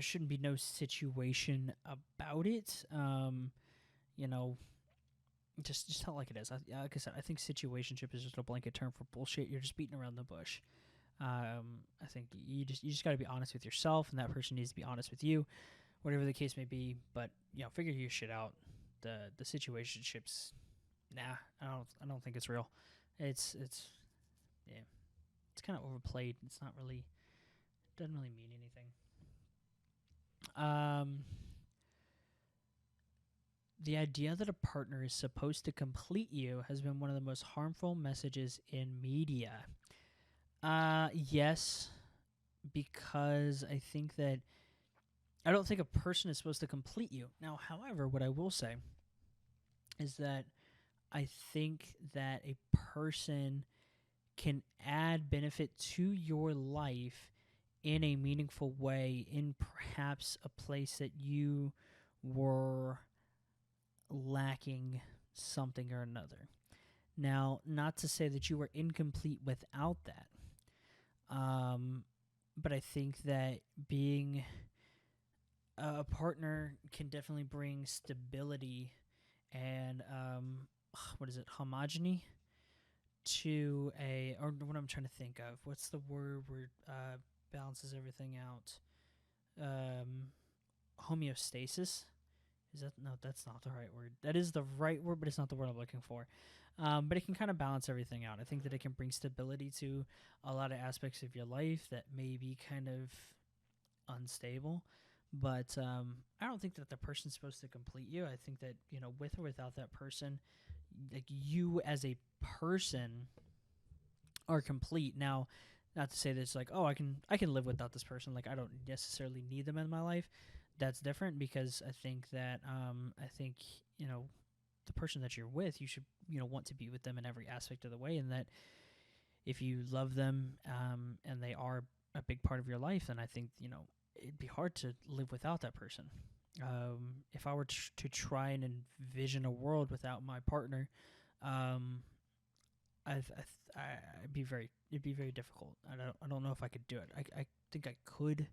shouldn't be no situation about it. You know, just tell it like it is. Like I said, I think situationship is just a blanket term for bullshit. You're just beating around the bush. I think you just got to be honest with yourself, and that person needs to be honest with you, whatever the case may be. But figure your shit out. The situationships, nah, I don't think it's real. It's yeah, it's kind of overplayed. It's not really doesn't really mean anything. Um, the idea that a partner is supposed to complete you has been one of the most harmful messages in media. Yes, because I don't think a person is supposed to complete you. Now, however, what I will say is that I think that a person can add benefit to your life in a meaningful way in perhaps a place that you were lacking something or another. Now, not to say that you were incomplete without that, but I think that being a partner can definitely bring stability and what is it, homogeny to a, or what I'm trying to think of. What's the word where balances everything out? Homeostasis. Is that no? That's not the right word. That is the right word, but it's not the word I'm looking for. But it can kind of balance everything out. I think that it can bring stability to a lot of aspects of your life that may be kind of unstable. But I don't think that the person's supposed to complete you. I think that with or without that person, like you as a person are complete. Now, not to say that it's like, oh, I can live without this person. Like I don't necessarily need them in my life. That's different because I think that the person that you're with, you should want to be with them in every aspect of the way, and that if you love them and they are a big part of your life, then I think it'd be hard to live without that person. If I were to try and envision a world without my partner, um, it'd be very difficult. I don't know if I could do it. I think I could,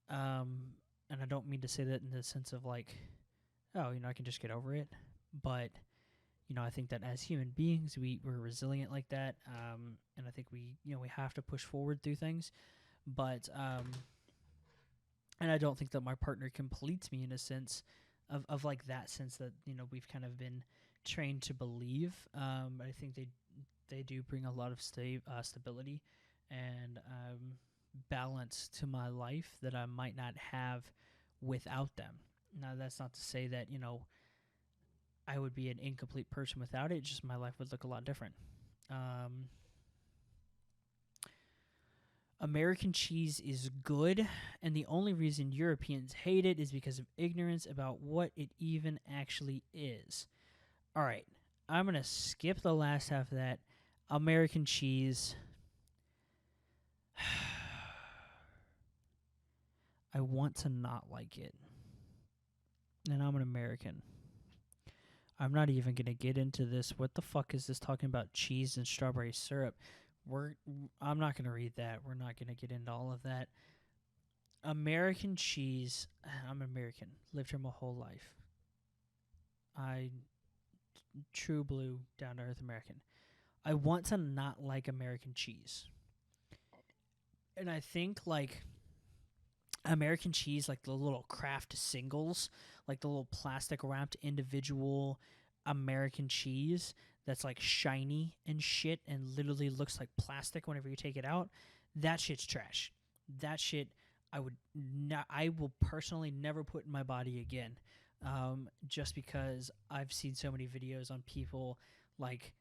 and I don't mean to say that in the sense of like, oh, I can just get over it, but I think that as human beings, we're resilient like that, and I think we have to push forward through things, but and I don't think that my partner completes me in a sense of like that sense that we've kind of been trained to believe. I think they do bring a lot of stability and balance to my life that I might not have without them. Now that's not to say that I would be an incomplete person without it. Just my life would look a lot different. American cheese is good, and the only reason Europeans hate it is because of ignorance about what it even actually is. All right, I'm going to skip the last half of that. American cheese. I want to not like it. And I'm an American. I'm not even going to get into this. What the fuck is this talking about cheese and strawberry syrup? I'm not going to read that. We're not going to get into all of that. American cheese. I'm American. Lived here my whole life. True blue, down to earth American. I want to not like American cheese. And I think like American cheese, like the little craft singles, like the little plastic wrapped individual American cheese that's like shiny and shit and literally looks like plastic whenever you take it out, that shit's trash. That shit I will personally never put in my body again. Just because I've seen so many videos on people like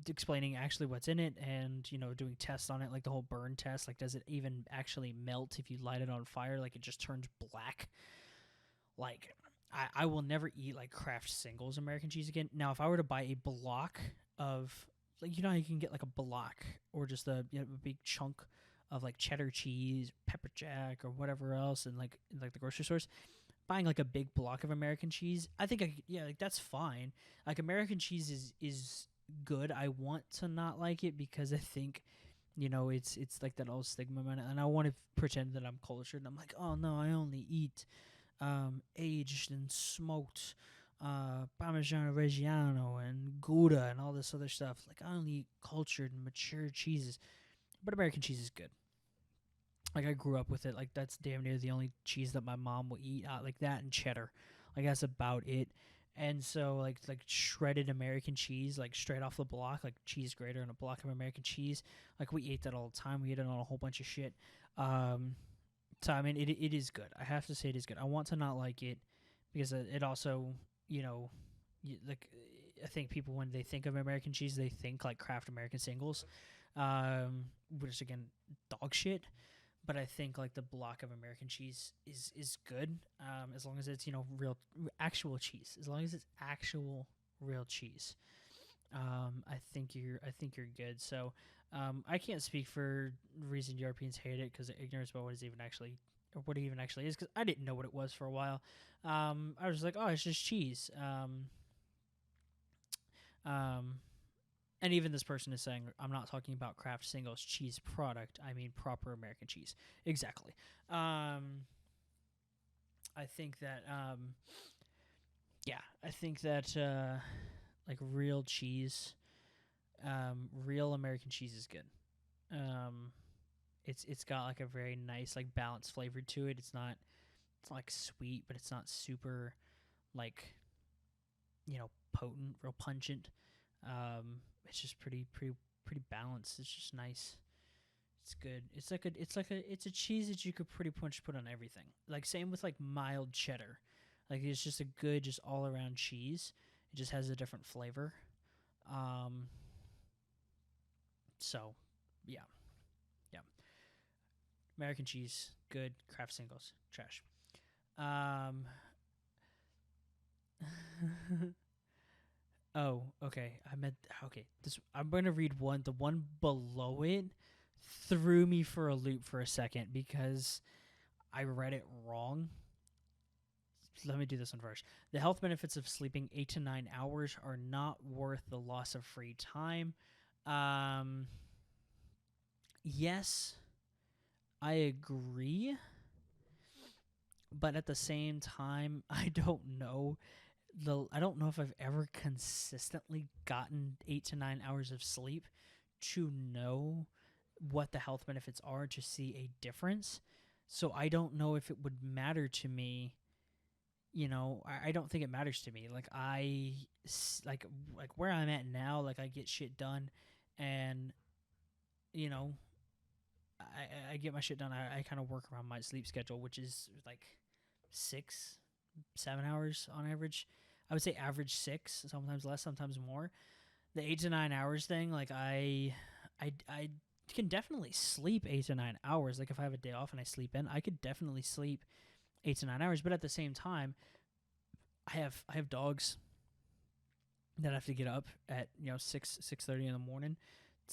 explaining actually what's in it and doing tests on it, like the whole burn test, like does it even actually melt if you light it on fire, like it just turns black. Like I will never eat like Kraft Singles American cheese again. Now if I were to buy a block of, like, how you can get like a block or just a big chunk of like cheddar cheese, pepper jack, or whatever else, and like the grocery stores, buying like a big block of American cheese, I think like that's fine. Like American cheese is good. I want to not like it because I think it's like that old stigma, man, and I want to pretend that I'm cultured. And I'm like, oh no, I only eat aged and smoked Parmigiano Reggiano and Gouda and all this other stuff. Like, I only eat cultured and mature cheeses, but American cheese is good. Like, I grew up with it. Like, that's damn near the only cheese that my mom will eat. Like that and cheddar. Like, that's about it. And so, like shredded American cheese, like straight off the block, like cheese grater and a block of American cheese. Like, we ate that all the time. We ate it on a whole bunch of shit. So I mean, it is good. I have to say it is good. I want to not like it because it also, you know, like, I think people, when they think of American cheese, they think like Kraft American Singles, which again, dog shit. But I think like the block of American cheese is good, as long as it's, real actual cheese. As long as it's actual real cheese, I think you're good. So I can't speak for the reason Europeans hate it because of ignorance about what is even actually, or what it even actually is. Because I didn't know what it was for a while. I was like, oh, it's just cheese. Um, and even this person is saying, I'm not talking about Kraft Singles cheese product. I mean proper American cheese. Exactly. I think that, I think that, like, real cheese, real American cheese is good. Um, it's got like a very nice, like, balanced flavor to it. It's not like sweet, but it's not super, like, potent, real pungent. It's just pretty balanced. It's just nice. It's good. It's a cheese that you could pretty much put on everything. Like, same with like mild cheddar. Like, it's just a good, just all around cheese. It just has a different flavor. Um. So, yeah, yeah. American cheese, good. Kraft Singles, trash. Um. Oh, okay. I meant, okay. This, I'm gonna read one. The one below it threw me for a loop for a second because I read it wrong. Let me do this one first. The health benefits of sleeping 8 to 9 hours are not worth the loss of free time. Um, yes, I agree, but at the same time, I don't know if I've ever consistently gotten 8 to 9 hours of sleep to know what the health benefits are, to see a difference. So I don't know if it would matter to me. I don't think it matters to me. Like, like where I'm at now, like, I get shit done, and you know I get my shit done. I kind of work around my sleep schedule, which is like 6, 7 hours on average. I would say average 6, sometimes less, sometimes more. The 8 to 9 hours thing, like, I can definitely sleep 8 to 9 hours. Like, if I have a day off and I sleep in, I could definitely sleep 8 to 9 hours. But at the same time, I have dogs that have to get up at 6:30 in the morning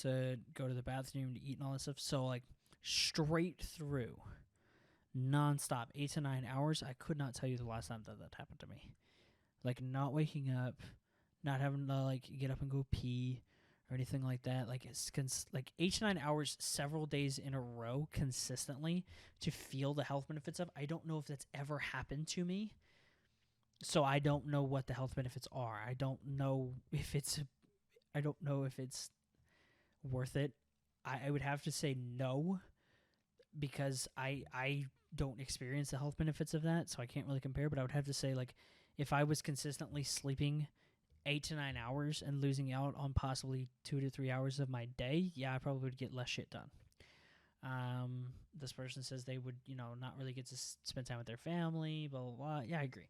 to go to the bathroom, to eat and all that stuff. So, like, straight through, nonstop, 8 to 9 hours. I could not tell you the last time that happened to me. Like, not waking up, not having to like get up and go pee or anything like that. Like, it's like 8 to 9 hours, several days in a row, consistently, to feel the health benefits of. I don't know if that's ever happened to me. So I don't know what the health benefits are. I don't know if it's worth it. I would have to say no, because I don't experience the health benefits of that, so I can't really compare. But I would have to say, like, if I was consistently sleeping 8 to 9 hours and losing out on possibly 2 to 3 hours of my day, yeah, I probably would get less shit done. This person says they would, not really get to spend time with their family, blah, blah, blah. Yeah, I agree.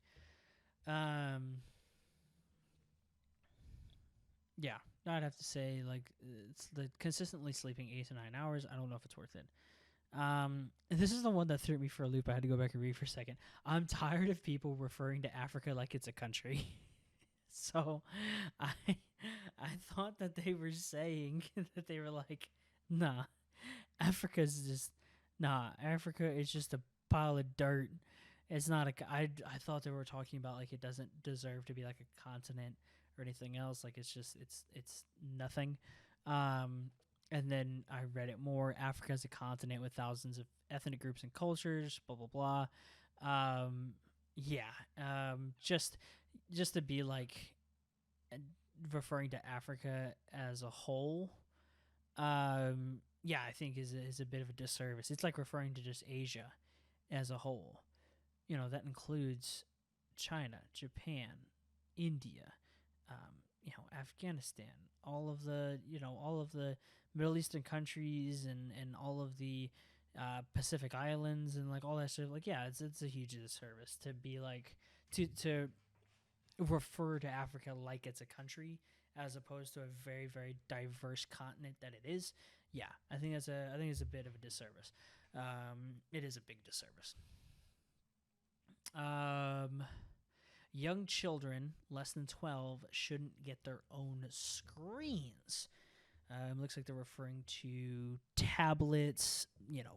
Yeah, I'd have to say, like, it's the consistently sleeping 8 to 9 hours. I don't know if it's worth it. This is the one that threw me for a loop. I had to go back and read for a second. I'm tired of people referring to Africa like it's a country. So, I I thought that they were saying that they were like, nah, Africa's just Africa is just a pile of dirt. It's not I thought they were talking about, like, it doesn't deserve to be like a continent or anything else. Like, it's just it's nothing. And then I read it more. Africa is a continent with thousands of ethnic groups and cultures. Blah blah blah. Yeah. Just just to be like uh, referring to Africa as a whole, yeah, I think is a bit of a disservice. It's like referring to just Asia as a whole. That includes China, Japan, India, Afghanistan, all of the Middle Eastern countries, and all of the Pacific Islands, and like all that stuff. Like, yeah, it's a huge disservice to be like to refer to Africa like it's a country as opposed to a very, very diverse continent that it is. Yeah, I think it's a bit of a disservice. It is a big disservice. Um, Young children less than 12 shouldn't get their own screens. Looks like they're referring to tablets,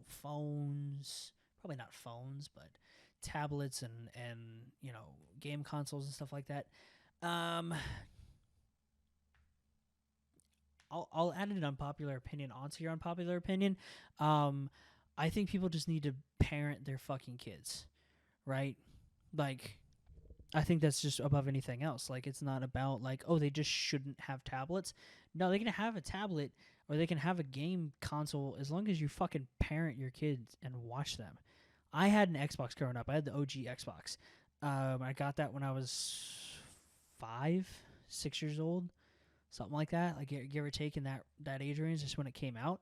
phones. Probably not phones, but tablets and game consoles and stuff like that. Um, I'll add an unpopular opinion onto your unpopular opinion. Um, I think people just need to parent their fucking kids, right? Like, I think that's just above anything else. Like, it's not about like, oh, they just shouldn't have tablets. No, they can have a tablet or they can have a game console as long as you fucking parent your kids and watch them. I had an Xbox growing up. I had the OG Xbox. I got that when I was 5, 6 years old, something like that. Like, give or take in that age range, just when it came out.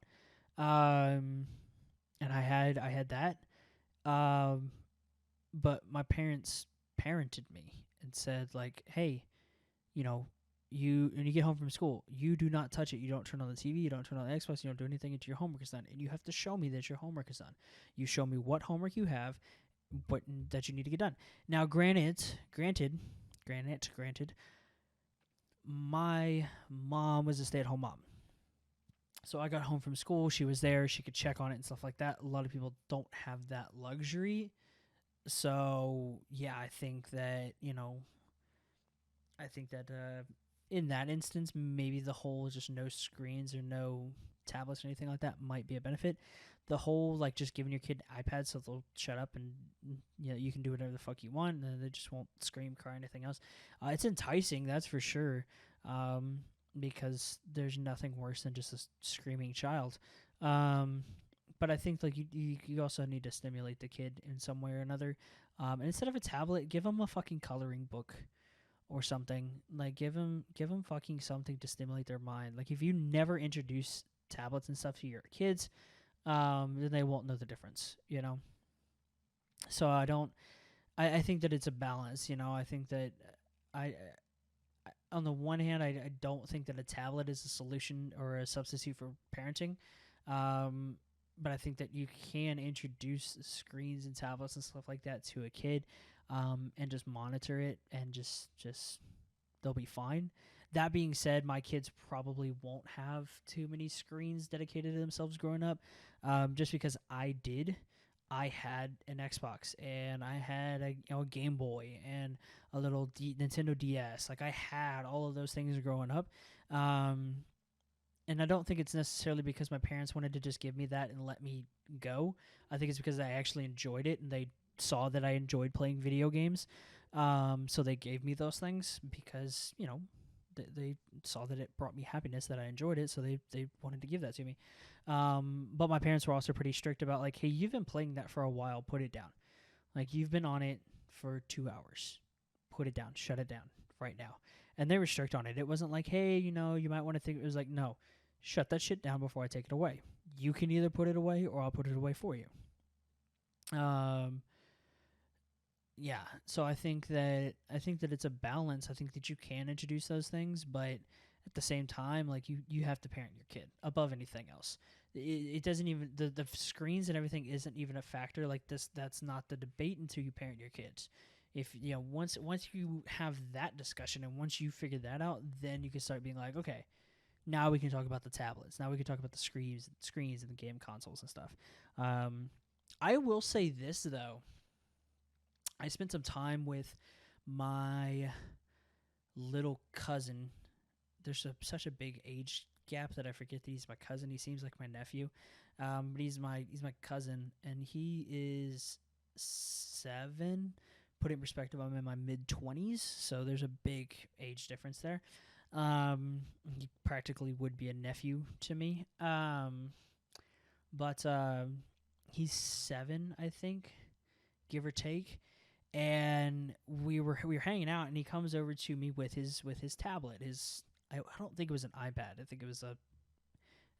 And I had that. Um, but my parents parented me and said like, hey, you know, when you get home from school, you do not touch it. You don't turn on the TV. You don't turn on the Xbox. You don't do anything until your homework is done. And you have to show me that your homework is done. You show me what homework you have, but that you need to get done. Now, granted, my mom was a stay-at-home mom. So I got home from school. She was there. She could check on it and stuff like that. A lot of people don't have that luxury. So yeah, I think that in that instance, maybe the whole just no screens or no tablets or anything like that might be a benefit. The whole like just giving your kid iPads so they'll shut up and you can do whatever the fuck you want and they just won't scream, cry, anything else. It's enticing, that's for sure, because there's nothing worse than just a screaming child. But I think like you also need to stimulate the kid in some way or another. And instead of a tablet, give them a fucking coloring book or something. Like give them fucking something to stimulate their mind. Like if you never introduce tablets and stuff to your kids, then they won't know the difference. So I don't. I think that it's a balance. I think that I on the one hand, I don't think that a tablet is a solution or a substitute for parenting. But I think that you can introduce screens and tablets and stuff like that to a kid, and just monitor it, and just they'll be fine. That being said, my kids probably won't have too many screens dedicated to themselves growing up, just because I did. I had an Xbox and I had a Game Boy and a little Nintendo DS. Like I had all of those things growing up. And I don't think it's necessarily because my parents wanted to just give me that and let me go. I think it's because I actually enjoyed it and they saw that I enjoyed playing video games. So they gave me those things because, they saw that it brought me happiness, that I enjoyed it, so they wanted to give that to me. But my parents were also pretty strict about like, hey, you've been playing that for a while, put it down. Like you've been on it for 2 hours. Put it down, shut it down right now. And they were strict on it. It wasn't like, hey, you might want to think. It was like, no, shut that shit down before I take it away. You can either put it away or I'll put it away for you. Yeah, so I think that it's a balance. I think that you can introduce those things, but at the same time, like you have to parent your kid above anything else. It doesn't even the screens and everything isn't even a factor. Like this, that's not the debate until you parent your kids. If once you have that discussion and once you figure that out, then you can start being like, okay, now we can talk about the tablets. Now we can talk about the screens and the game consoles and stuff. I will say this though. I spent some time with my little cousin. There's such a big age gap that I forget that he's my cousin. He seems like my nephew, but he's my cousin, and he is 7, put it in perspective, I'm in my mid-20s, so there's a big age difference there. He practically would be a nephew to me. But he's 7, I think, give or take. And we were hanging out, and he comes over to me with his tablet. I don't think it was an iPad. I think it was a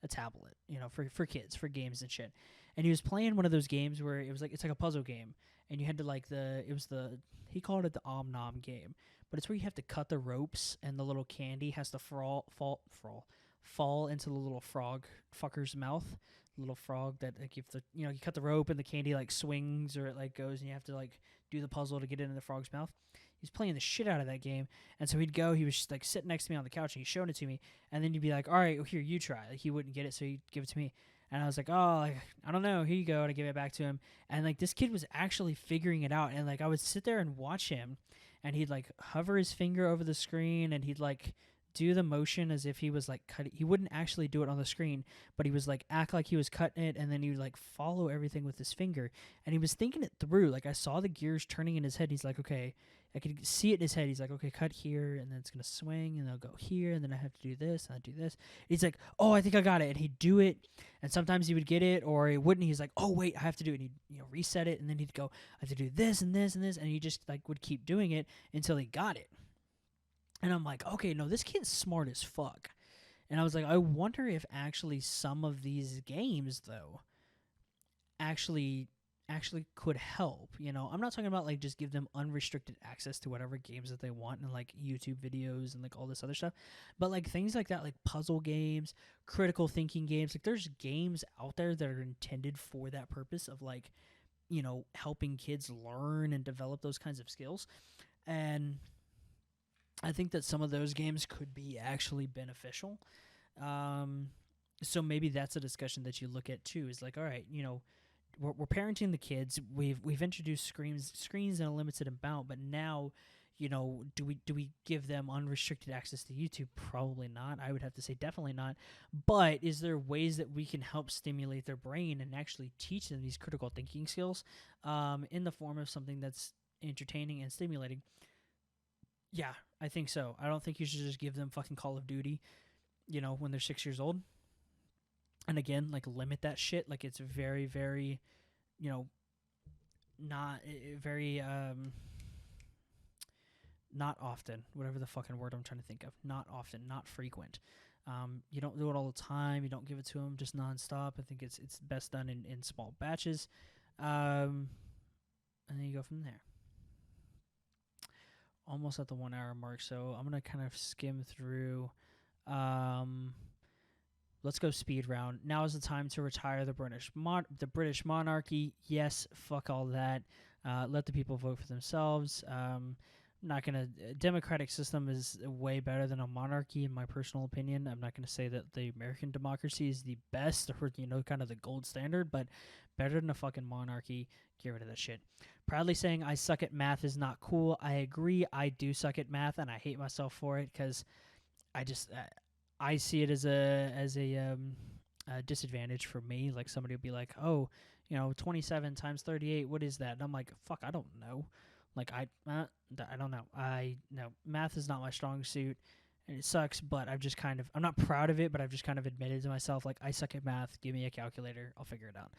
tablet, for kids, for games and shit. And he was playing one of those games where it's like a puzzle game, and you had to he called it the Om Nom game, but it's where you have to cut the ropes, and the little candy has to fall into the little frog fucker's mouth. Little frog that if you cut the rope and the candy swings, or it goes, and you have to do the puzzle to get it in the frog's mouth. He's playing the shit out of that game, and so he was just sitting next to me on the couch, and he showed it to me, and then he'd be like, all right, well, here, you try. He wouldn't get it, so he'd give it to me. And I was like, oh, I don't know, here you go, and I give it back to him. And this kid was actually figuring it out, and I would sit there and watch him, and he'd hover his finger over the screen, and he'd do the motion as if he was cutting. He wouldn't actually do it on the screen, but he was act like he was cutting it, and then he would follow everything with his finger, and he was thinking it through. I saw the gears turning in his head. He's like, okay, I could see it in his head. He's like, okay, cut here, and then it's gonna swing, and I'll go here, and then I have to do this, and I do this. He's like, oh, I think I got it, and he'd do it, and sometimes he would get it, or he wouldn't. He's like, oh wait, I have to do it, and he'd reset it, and then he'd go, I have to do this and this and this, and he just would keep doing it until he got it. And I'm like, okay, no, this kid's smart as fuck. And I was like, I wonder if actually some of these games, though, actually could help. I'm not talking about just give them unrestricted access to whatever games that they want, and YouTube videos and all this other stuff. But things like that, puzzle games, critical thinking games. There's games out there that are intended for that purpose of helping kids learn and develop those kinds of skills. And I think that some of those games could be actually beneficial. So maybe that's a discussion that you look at too. Is all right, we're parenting the kids. We've introduced screens in a limited amount, but now, do we give them unrestricted access to YouTube? Probably not. I would have to say definitely not. But is there ways that we can help stimulate their brain and actually teach them these critical thinking skills, in the form of something that's entertaining and stimulating? Yeah, I think so. I don't think you should just give them fucking Call of Duty, when they're 6 years old. And again, limit that shit. It's very, very, not very, not often. Whatever the fucking word I'm trying to think of. Not often, not frequent. You don't do it all the time. You don't give it to them just nonstop. I think it's best done in small batches. And then you go from there. Almost at the 1 hour mark, so I'm gonna kind of skim through. Let's go speed round. Now is the time to retire the British Monarchy. Yes, fuck all that. Let the people vote for themselves. Not gonna. Democratic system is way better than a monarchy, in my personal opinion. I'm not gonna say that the American democracy is the best or kind of the gold standard, but better than a fucking monarchy. Get rid of that shit. Proudly saying I suck at math is not cool. I agree. I do suck at math, and I hate myself for it because I see it as a disadvantage for me. Somebody will be like, oh, 27 times 38. What is that? And I'm like, fuck, I don't know. I don't know. No, math is not my strong suit, and it sucks. But I'm not proud of it, but I've just kind of admitted to myself, I suck at math. Give me a calculator. I'll figure it out.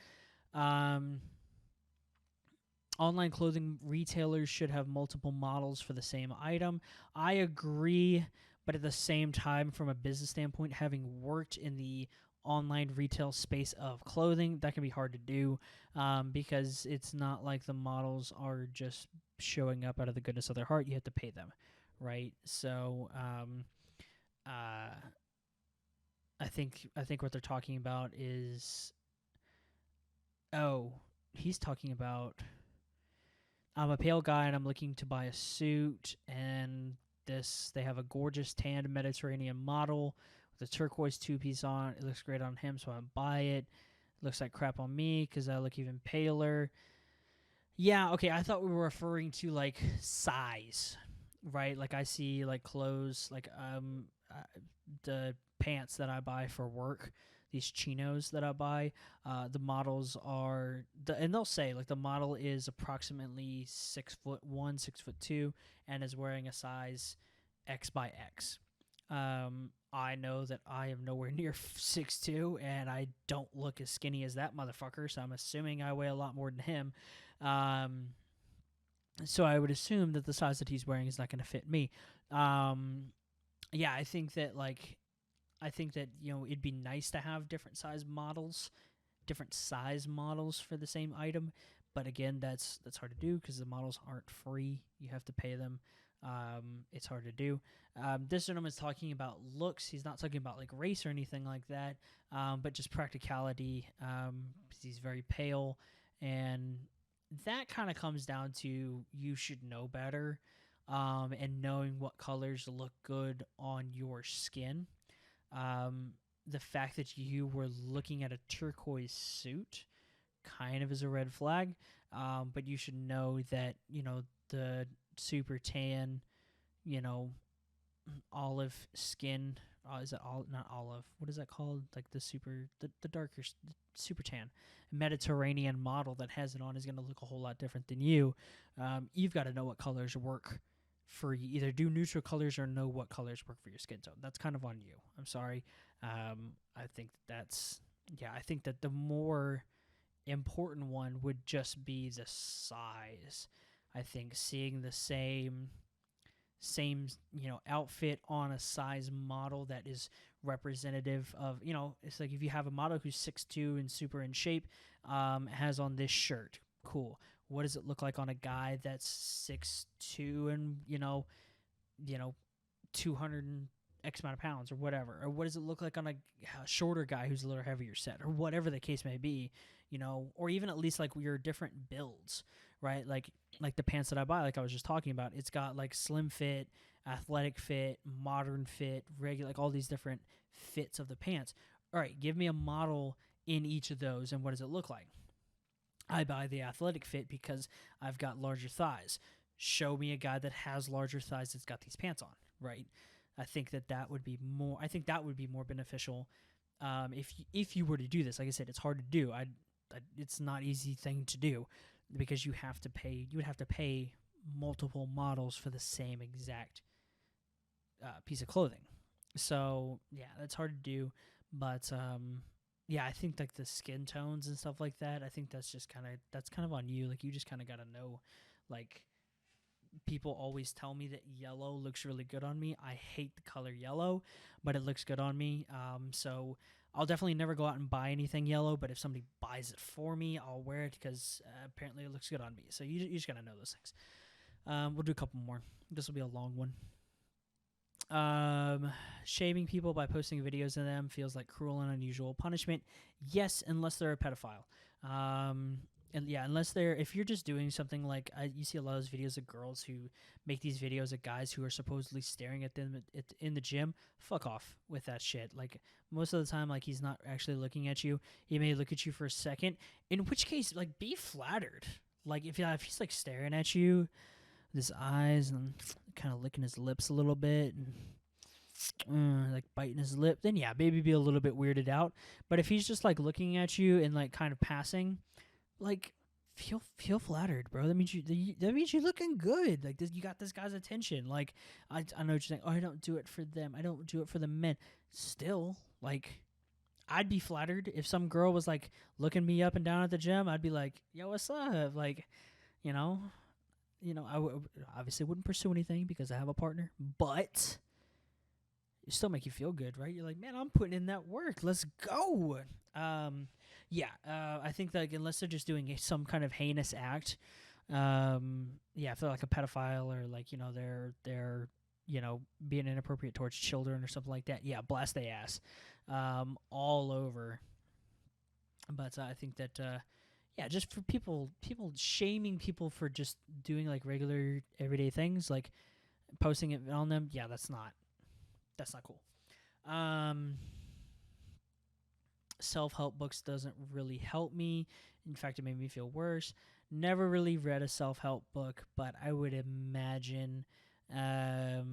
Online clothing retailers should have multiple models for the same item. I agree, but at the same time, from a business standpoint, having worked in the online retail space of clothing, that can be hard to do, because it's not like the models are just showing up out of the goodness of their heart. You have to pay them, right? So I think what they're talking about is, he's talking about, I'm a pale guy and I'm looking to buy a suit, and they have a gorgeous tanned Mediterranean model with a turquoise 2-piece on. It looks great on him, so I buy it. Looks like crap on me because I look even paler. Yeah, okay, I thought we were referring to size, right? I see clothes, the pants that I buy for work, these chinos that I buy. The models are and they'll say like the model is approximately 6'1", 6'2", and is wearing a size X by X. I know that I am nowhere near 6'2", and I don't look as skinny as that motherfucker, so I'm assuming I weigh a lot more than him. So I would assume that the size that he's wearing is not going to fit me. Yeah, I think that it'd be nice to have different size models for the same item, but again, that's hard to do because the models aren't free. You have to pay them. It's hard to do. This gentleman is talking about looks. He's not talking about like race or anything like that, but just practicality. He's very pale, and that kind of comes down to you should know better, and knowing what colors look good on your skin. The fact that you were looking at a turquoise suit kind of is a red flag, but you should know that the super tan, olive skin. Is it all not olive? What is that called? Like the darker super tan Mediterranean model that has it on is going to look a whole lot different than you. You've got to know what colors work for you. Either do neutral colors or know what colors work for your skin tone. That's kind of on you. I'm sorry. I think I think that the more important one would just be the size. I think seeing the same outfit on a size model that is representative of, it's like if you have a model who's 6'2" and super in shape, has on this shirt, cool. What does it look like on a guy that's 6'2" and 200 and X amount of pounds or whatever? Or what does it look like on a shorter guy who's a little heavier set, or whatever the case may be, or even at least like your different builds, right? Like the pants that I buy, like I was just talking about, it's got like slim fit, athletic fit, modern fit, regular, like all these different fits of the pants. All right, give me a model in each of those, and what does it look like? I buy the athletic fit because I've got larger thighs. Show me a guy that has larger thighs that's got these pants on, right? I think that would be more. I think that would be more beneficial if you were to do this. Like I said, it's hard to do. It's not an easy thing to do because you would have to pay multiple models for the same exact piece of clothing. So yeah, that's hard to do. But yeah, I think like the skin tones and stuff like that, I think that's kind of on you. Like you just kind of got to know, like, people always tell me that yellow looks really good on me. I hate the color yellow, but it looks good on me. So I'll definitely never go out and buy anything yellow, but if somebody buys it for me, I'll wear it because apparently it looks good on me. So you just got to know those things. We'll do a couple more. This will be a long one. Shaming people by posting videos of them feels like cruel and unusual punishment. Yes, unless they're a pedophile. And yeah, if you're just doing something like, you see a lot of those videos of girls who make these videos of guys who are supposedly staring at them in the gym. Fuck off with that shit. Like, most of the time, like, he's not actually looking at you. He may look at you for a second, in which case, like, be flattered. Like, if he's, like, staring at you with his eyes and kind of licking his lips a little bit and like biting his lip, then yeah, maybe be a little bit weirded out. But if he's just, like, looking at you and, like, kind of passing, like, feel flattered, bro. That means you're looking good. Like, you got this guy's attention. Like, I know what you're saying. Oh, I don't do it for them. I don't do it for the men. Still, like, I'd be flattered if some girl was like looking me up and down at the gym. I'd be like, yo, what's up? Like, I obviously wouldn't pursue anything because I have a partner, but it still make you feel good, right? You're like, man, I'm putting in that work. Let's go. I think that unless they're just doing some kind of heinous act, if they're like a pedophile or like, they're being inappropriate towards children or something like that, yeah, blast their ass all over. But I think that just for people shaming people for just doing like regular everyday things, like posting it on them, yeah, that's not cool. Self-help books doesn't really help me. In fact, it made me feel worse. Never really read a self-help book, but I would imagine that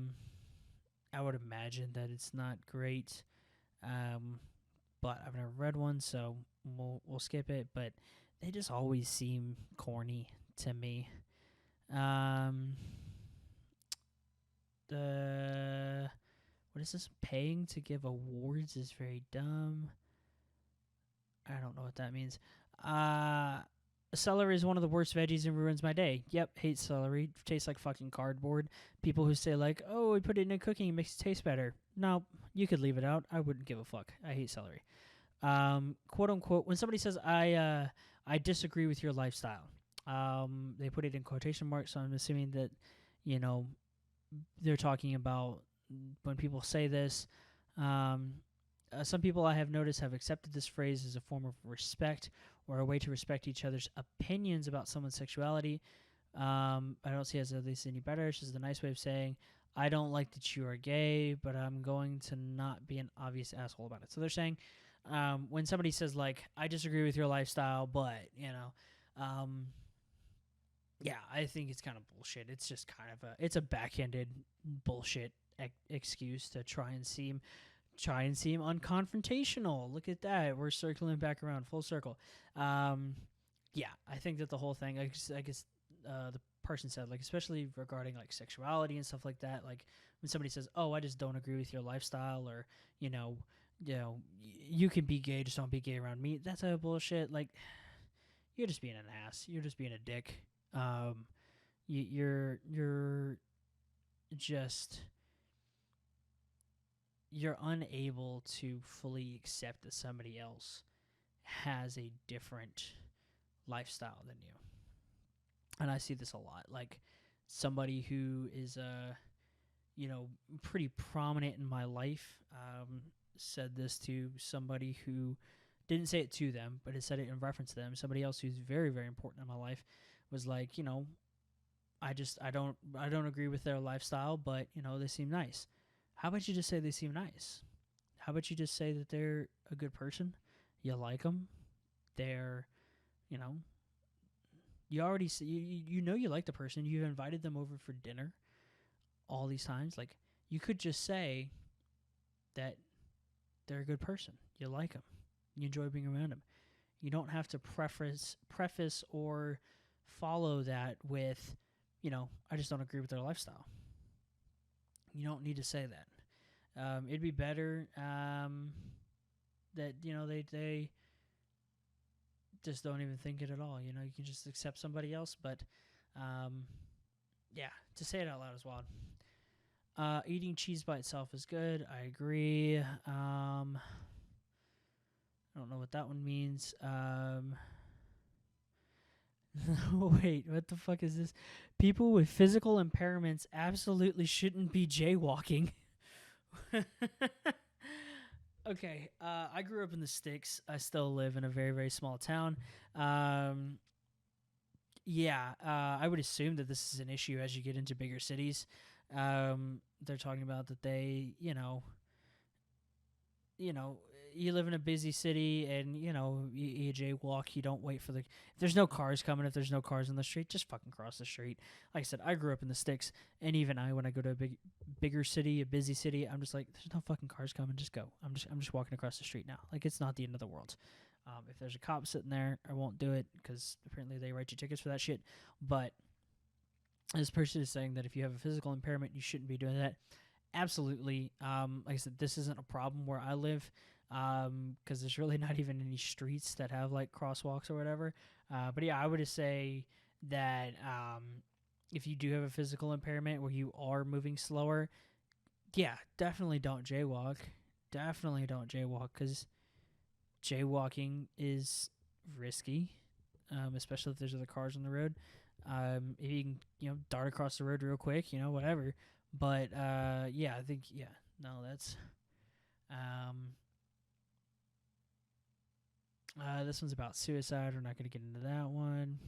it's not great. but I've never read one, so we'll skip it. But they just always seem corny to me. Um, the what is this? Paying to give awards is very dumb. I don't know what that means. Uh, Celery is one of the worst veggies and ruins my day. Yep, hate celery. Tastes like fucking cardboard. People who say like, "Oh, we put it in cooking, it makes it taste better." No, you could leave it out. I wouldn't give a fuck. I hate celery. Quote unquote. When somebody says I disagree with your lifestyle, they put it in quotation marks. So I'm assuming that, you know, they're talking about when people say this. Um, some people I have noticed have accepted this phrase as a form of respect or a way to respect each other's opinions about someone's sexuality. I don't see it as at least any better. It's just a nice way of saying, I don't like that you are gay, but I'm going to not be an obvious asshole about it. So they're saying, when somebody says, like, I disagree with your lifestyle, but, yeah, I think it's kind of bullshit. It's just kind of it's a backhanded bullshit excuse to try and seem unconfrontational. Look at that. We're circling back around full circle. Yeah, I think that the whole thing, I guess the person said, like, especially regarding like sexuality and stuff like that, like when somebody says, "Oh, I just don't agree with your lifestyle," or you can be gay, just don't be gay around me. That's a bullshit. Like, you're just being an ass. You're just being a dick. You're just you're unable to fully accept that somebody else has a different lifestyle than you. And I see this a lot. Like somebody who is pretty prominent in my life said this to somebody who didn't say it to them, but it said it in reference to them. Somebody else who's very, very important in my life was like, I don't agree with their lifestyle, but they seem nice. How about you just say they seem nice? How about you just say that they're a good person? You like them. They're, you already see, you like the person. You've invited them over for dinner all these times. Like, you could just say that they're a good person. You like them. You enjoy being around them. You don't have to preface or follow that with, I just don't agree with their lifestyle. You don't need to say that. It'd be better that they just don't even think it at all. You can just accept somebody else, but yeah, to say it out loud is wild. Eating cheese by itself is good. I agree. I don't know what that one means. Wait, what the fuck is this? People with physical impairments absolutely shouldn't be jaywalking. Okay, I grew up in the sticks. I still live in a very, very small town. Yeah, I would assume that this is an issue as you get into bigger cities. They're talking about that they, you live in a busy city and, you jaywalk, you don't wait for if there's no cars coming, if there's no cars on the street, just fucking cross the street. Like I said, I grew up in the sticks, and even when I go to a bigger city, a busy city, I'm just like, there's no fucking cars coming, just go. I'm just walking across the street now. Like, it's not the end of the world. If there's a cop sitting there, I won't do it because apparently they write you tickets for that shit. But this person is saying that if you have a physical impairment, you shouldn't be doing that. Absolutely. Like I said, this isn't a problem where I live because there's really not even any streets that have like crosswalks or whatever. But yeah, I would just say that if you do have a physical impairment where you are moving slower, yeah, definitely don't jaywalk. Definitely don't jaywalk because jaywalking is risky, especially if there's other cars on the road. If you can, dart across the road real quick, whatever. But yeah, I think no, that's this one's about suicide. We're not going to get into that one.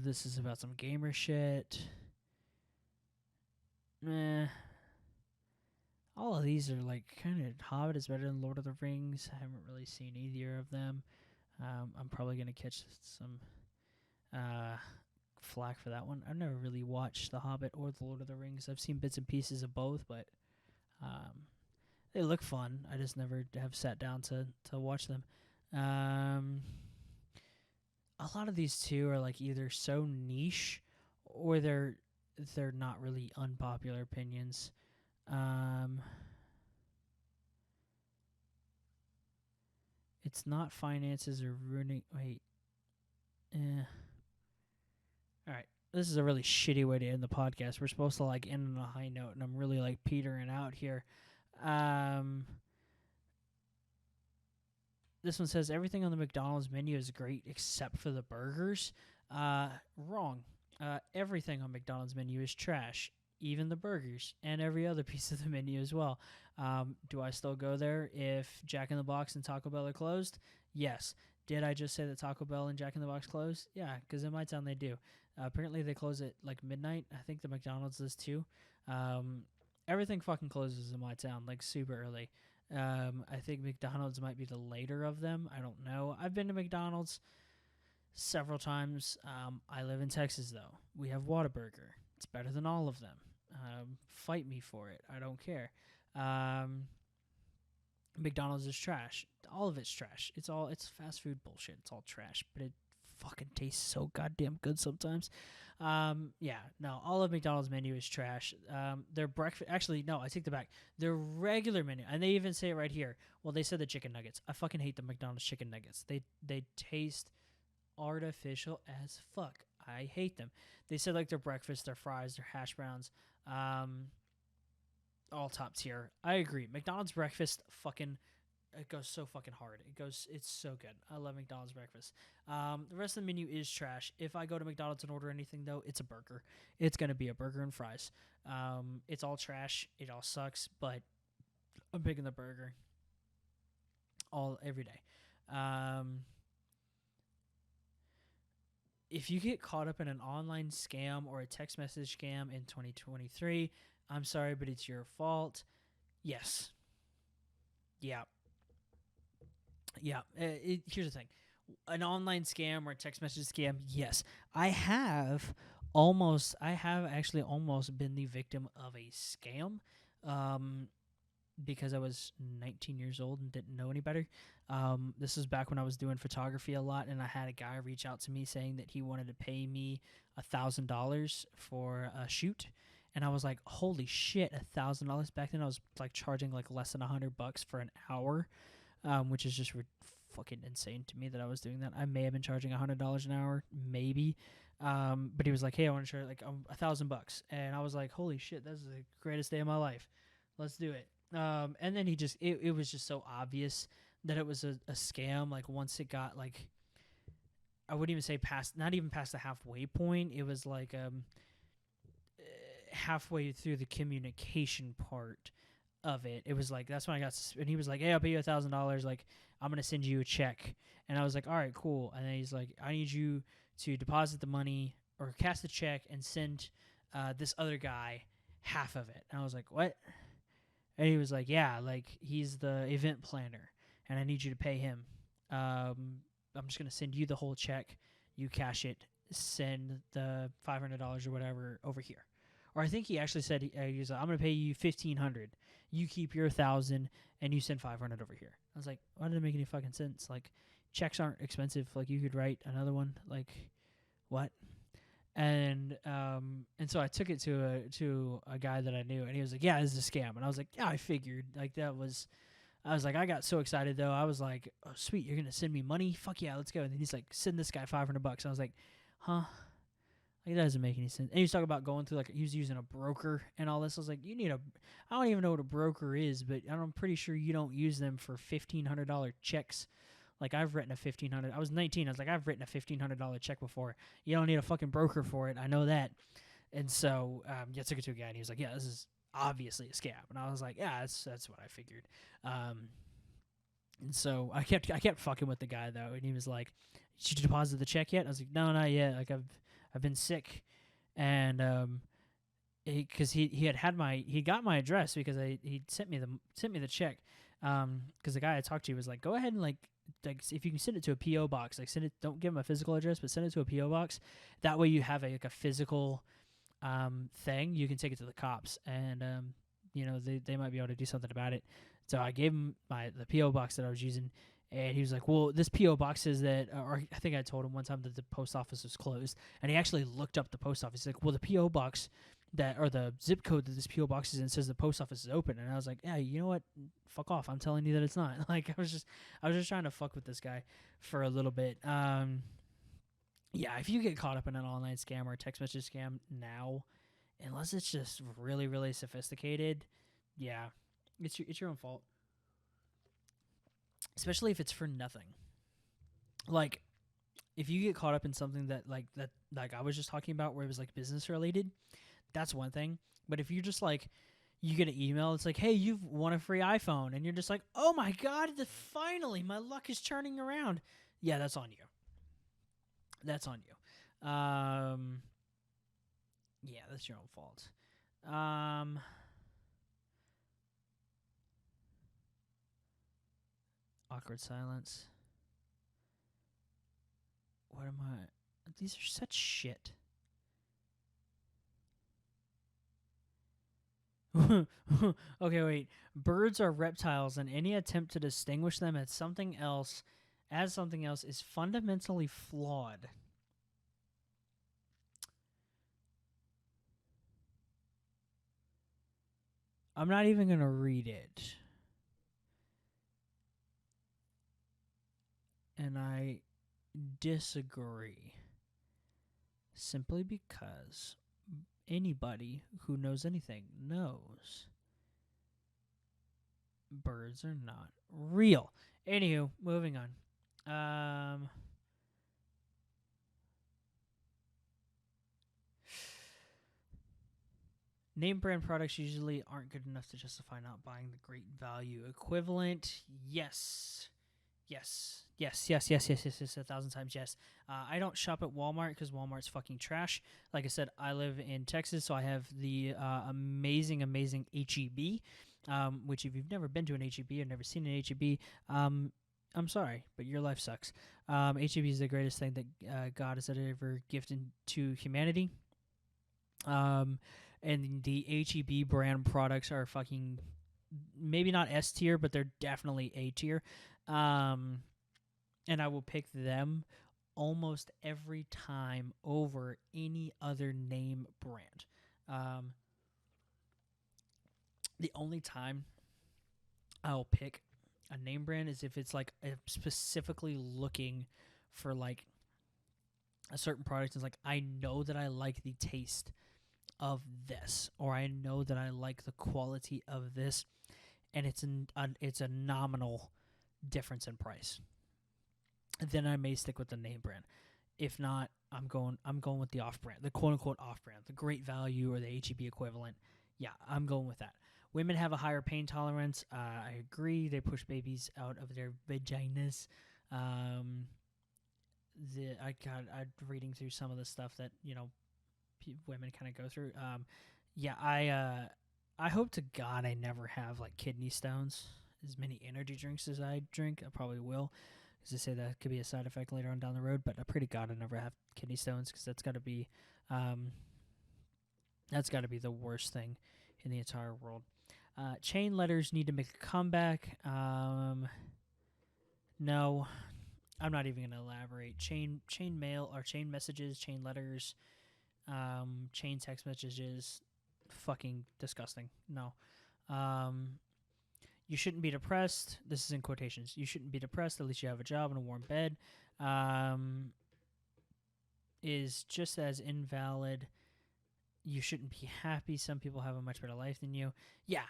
This is about some gamer shit. Meh. All of these are like kind of Hobbit is better than Lord of the Rings. I haven't really seen either of them. I'm probably going to catch some flack for that one. I've never really watched The Hobbit or The Lord of the Rings. I've seen bits and pieces of both, but They look fun. I just never have sat down to watch them. Um, a lot of these too are like either so niche, or they're not really unpopular opinions. Um, it's not finances or ruining. Wait, all right. This is a really shitty way to end the podcast. We're supposed to like end on a high note, and I'm really like petering out here. Um, this one says everything on the McDonald's menu is great except for the burgers. Wrong. Everything on McDonald's menu is trash, even the burgers and every other piece of the menu as well. Do I still go there if Jack in the Box and Taco Bell are closed? Yes. Did I just say that Taco Bell and Jack in the Box close? Yeah, because in my town they do. Apparently they close at like midnight. I think the McDonald's does too. Everything fucking closes in my town like super early. I think McDonald's might be the later of them. I don't know. I've been to McDonald's several times. I live in Texas, though. We have Whataburger. It's better than all of them. Fight me for it. I don't care. McDonald's is trash. All of it's trash. It's fast food bullshit. It's all trash, but it fucking tastes so goddamn good sometimes. Yeah, no, all of McDonald's menu is trash. Their breakfast, actually, no, I take that back. Their regular menu, and they even say it right here. Well, they said the chicken nuggets. I fucking hate the McDonald's chicken nuggets. They taste artificial as fuck. I hate them. They said like their breakfast, their fries, their hash browns, all top tier. I agree. McDonald's breakfast fucking it goes so fucking hard. It's so good. I love McDonald's breakfast. The rest of the menu is trash. If I go to McDonald's and order anything though, it's a burger. It's gonna be a burger and fries. It's all trash. It all sucks. But I'm picking the burger every day. If you get caught up in an online scam or a text message scam in 2023, I'm sorry, but it's your fault. Yes. Yeah. Yeah. Here's the thing. An online scam or a text message scam, yes. I have actually almost been the victim of a scam. Because I was 19 years old and didn't know any better. This was back when I was doing photography a lot, and I had a guy reach out to me saying that he wanted to pay me $1,000 for a shoot, and I was like, "Holy shit, $1,000!" Back then, I was like charging like less than $100 for an hour, which is just fucking insane to me that I was doing that. I may have been charging $100 an hour, maybe. But he was like, "Hey, I want to charge like $1,000," and I was like, "Holy shit, this is the greatest day of my life. Let's do it." And then it was just so obvious that it was a scam. Like once it got like, I wouldn't even say not even past the halfway point. It was like halfway through the communication part of it. It was like, that's when I got, and he was like, "Hey, I'll pay you $1,000. Like, I'm going to send you a check." And I was like, "All right, cool." And then he's like, "I need you to deposit the money or cast the check and send this other guy half of it." And I was like, "What?" And he was like, "Yeah, like he's the event planner, and I need you to pay him. I'm just gonna send you the whole check. You cash it. Send the $500 or whatever over here." Or I think he actually said he was like, "I'm gonna pay you $1,500. You keep your 1,000, and you send 500 over here." I was like, "Why didn't it make any fucking sense? Like, checks aren't expensive. Like, you could write another one. Like, what?" And so I took it to a guy that I knew, and he was like, "Yeah, this is a scam." And I was like, "Yeah, I figured." Like I was like, I got so excited though. I was like, "Oh, sweet, you're gonna send me money? Fuck yeah, let's go." And then he's like, "Send this guy $500." I was like, "Huh?" Like, that doesn't make any sense. And he was talking about going through like he was using a broker and all this. I was like, I don't even know what a broker is, but I'm pretty sure you don't use them for $1,500 checks. Like, I've written a $1,500. I was 19. I was like, I've written a $1,500 check before. You don't need a fucking broker for it. I know that. And so, I took it to a guy, and he was like, "Yeah, this is obviously a scam." And I was like, "Yeah, that's what I figured." And so I kept fucking with the guy though, and he was like, "Did you deposit the check yet?" I was like, "No, not yet. Like I've been sick," and because he got my address because he sent me the check, because the guy I talked to was like, "Go ahead and like if you can send it to a PO box, like send it, don't give him a physical address, but send it to a PO box. That way you have a physical thing. You can take it to the cops." And they might be able to do something about it. So I gave him the PO box that I was using, and he was like, "Well, this PO box says that," or I think I told him one time that the post office was closed, and he actually looked up the post office. He's like, "Well, the PO box or the zip code that this PO box is in says the post office is open," and I was like, "Yeah, you know what? Fuck off! I'm telling you that it's not." Like I was just trying to fuck with this guy for a little bit. Yeah, if you get caught up in an online scam or a text message scam now, unless it's just really, really sophisticated, yeah, it's your own fault. Especially if it's for nothing. Like, if you get caught up in something like I was just talking about, where it was like business related, that's one thing. But if you're just like, you get an email, it's like, "Hey, you've won a free iPhone," and you're just like, "Oh my god, finally, my luck is turning around." Yeah, that's on you. That's on you. Yeah, that's your own fault. Awkward silence. What am I? These are such shit. Okay, wait. Birds are reptiles, and any attempt to distinguish them as something else is fundamentally flawed. I'm not even going to read it. And I disagree. Simply because anybody who knows anything knows birds are not real. Anywho, moving on. Name brand products usually aren't good enough to justify not buying the great value equivalent. Yes. Yes. Yes, yes, yes, yes, yes, yes, 1,000 times yes. I don't shop at Walmart because Walmart's fucking trash. Like I said, I live in Texas, so I have the amazing, amazing HEB, which if you've never been to an HEB or never seen an HEB, I'm sorry, but your life sucks. HEB is the greatest thing that God has ever gifted to humanity. And the HEB brand products are fucking maybe not S tier, but they're definitely A tier. And I will pick them almost every time over any other name brand. The only time I'll pick a name brand is if it's like specifically looking for like a certain product. It's like, I know that I like the taste of this, or I know that I like the quality of this, and it's a nominal difference in price. Then I may stick with the name brand. If not, I'm going with the off brand, the quote unquote off brand, the great value or the HEB equivalent. Yeah, I'm going with that. Women have a higher pain tolerance. I agree. They push babies out of their vaginas. I'm reading through some of the stuff that women kind of go through. Yeah, I hope to God I never have like kidney stones. As many energy drinks as I drink, I probably will. Because they say that could be a side effect later on down the road. But I pray to God I never have kidney stones, because that's got to be the worst thing in the entire world. Chain letters need to make a comeback. No, I'm not even going to elaborate. Chain mail or chain messages, chain letters, chain text messages, fucking disgusting. No. You shouldn't be depressed. This is in quotations. You shouldn't be depressed. At least you have a job and a warm bed. Is just as invalid. You shouldn't be happy. Some people have a much better life than you. Yeah.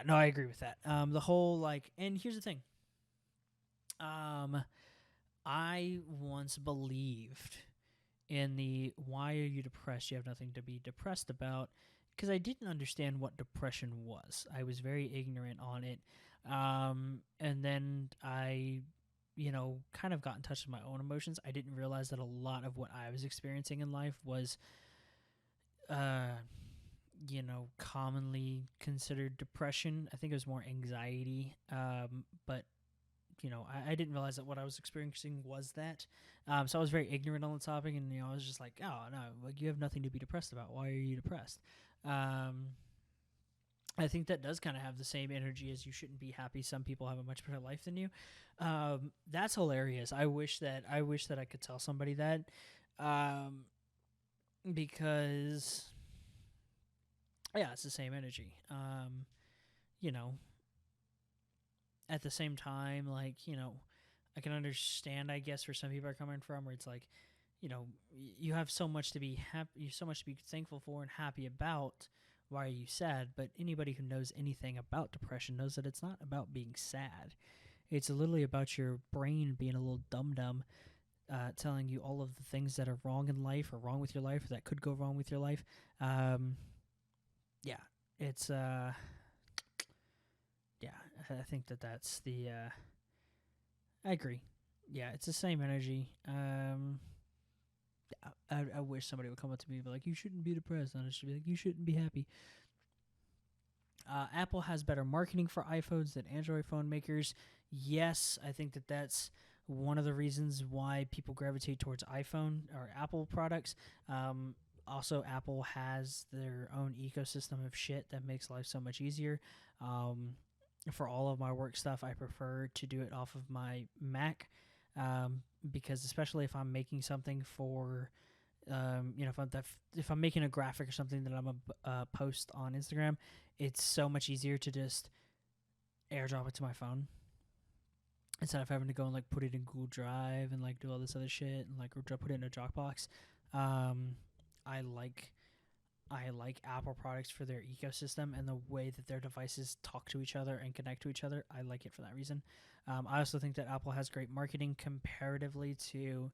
No, I agree with that. The whole and here's the thing. I once believed in the "why are you depressed? You have nothing to be depressed about," because I didn't understand what depression was. I was very ignorant on it. And then I, kind of got in touch with my own emotions. I didn't realize that a lot of what I was experiencing in life was, commonly considered depression. I think it was more anxiety. But I didn't realize that what I was experiencing was that. So I was very ignorant on the topic, and I was just like, "Oh no, like you have nothing to be depressed about. Why are you depressed?" I think that does kind of have the same energy as you shouldn't be happy. Some people have a much better life than you. That's hilarious. I wish that I could tell somebody that, um, because yeah, it's the same energy. You know, at the same time, like, I can understand, I guess, where some people are coming from, where it's like, you have so much to be happy, you so much to be thankful for and happy about. Why are you sad? But anybody who knows anything about depression knows that it's not about being sad. It's literally about your brain being a little dum dum, telling you all of the things that are wrong in life or wrong with your life or that could go wrong with your life. Um, yeah, it's yeah. I think that that's the. I agree. Yeah, it's the same energy. I wish somebody would come up to me and be like, "You shouldn't be depressed." And I should be like, "You shouldn't be happy." Apple has better marketing for iPhones than Android phone makers. Yes, I think that that's one of the reasons why people gravitate towards iPhone or Apple products. Also, Apple has their own ecosystem of shit that makes life so much easier. Um, for all of my work stuff, I prefer to do it off of my Mac, because especially if I'm making something for, if I'm making a graphic or something that I'm a post on Instagram, it's so much easier to just airdrop it to my phone instead of having to go and like put it in Google Drive and like do all this other shit and like put it in a Dropbox. Um, I like I like Apple products for their ecosystem and the way that their devices talk to each other and connect to each other. I like it for that reason. I also think that Apple has great marketing comparatively to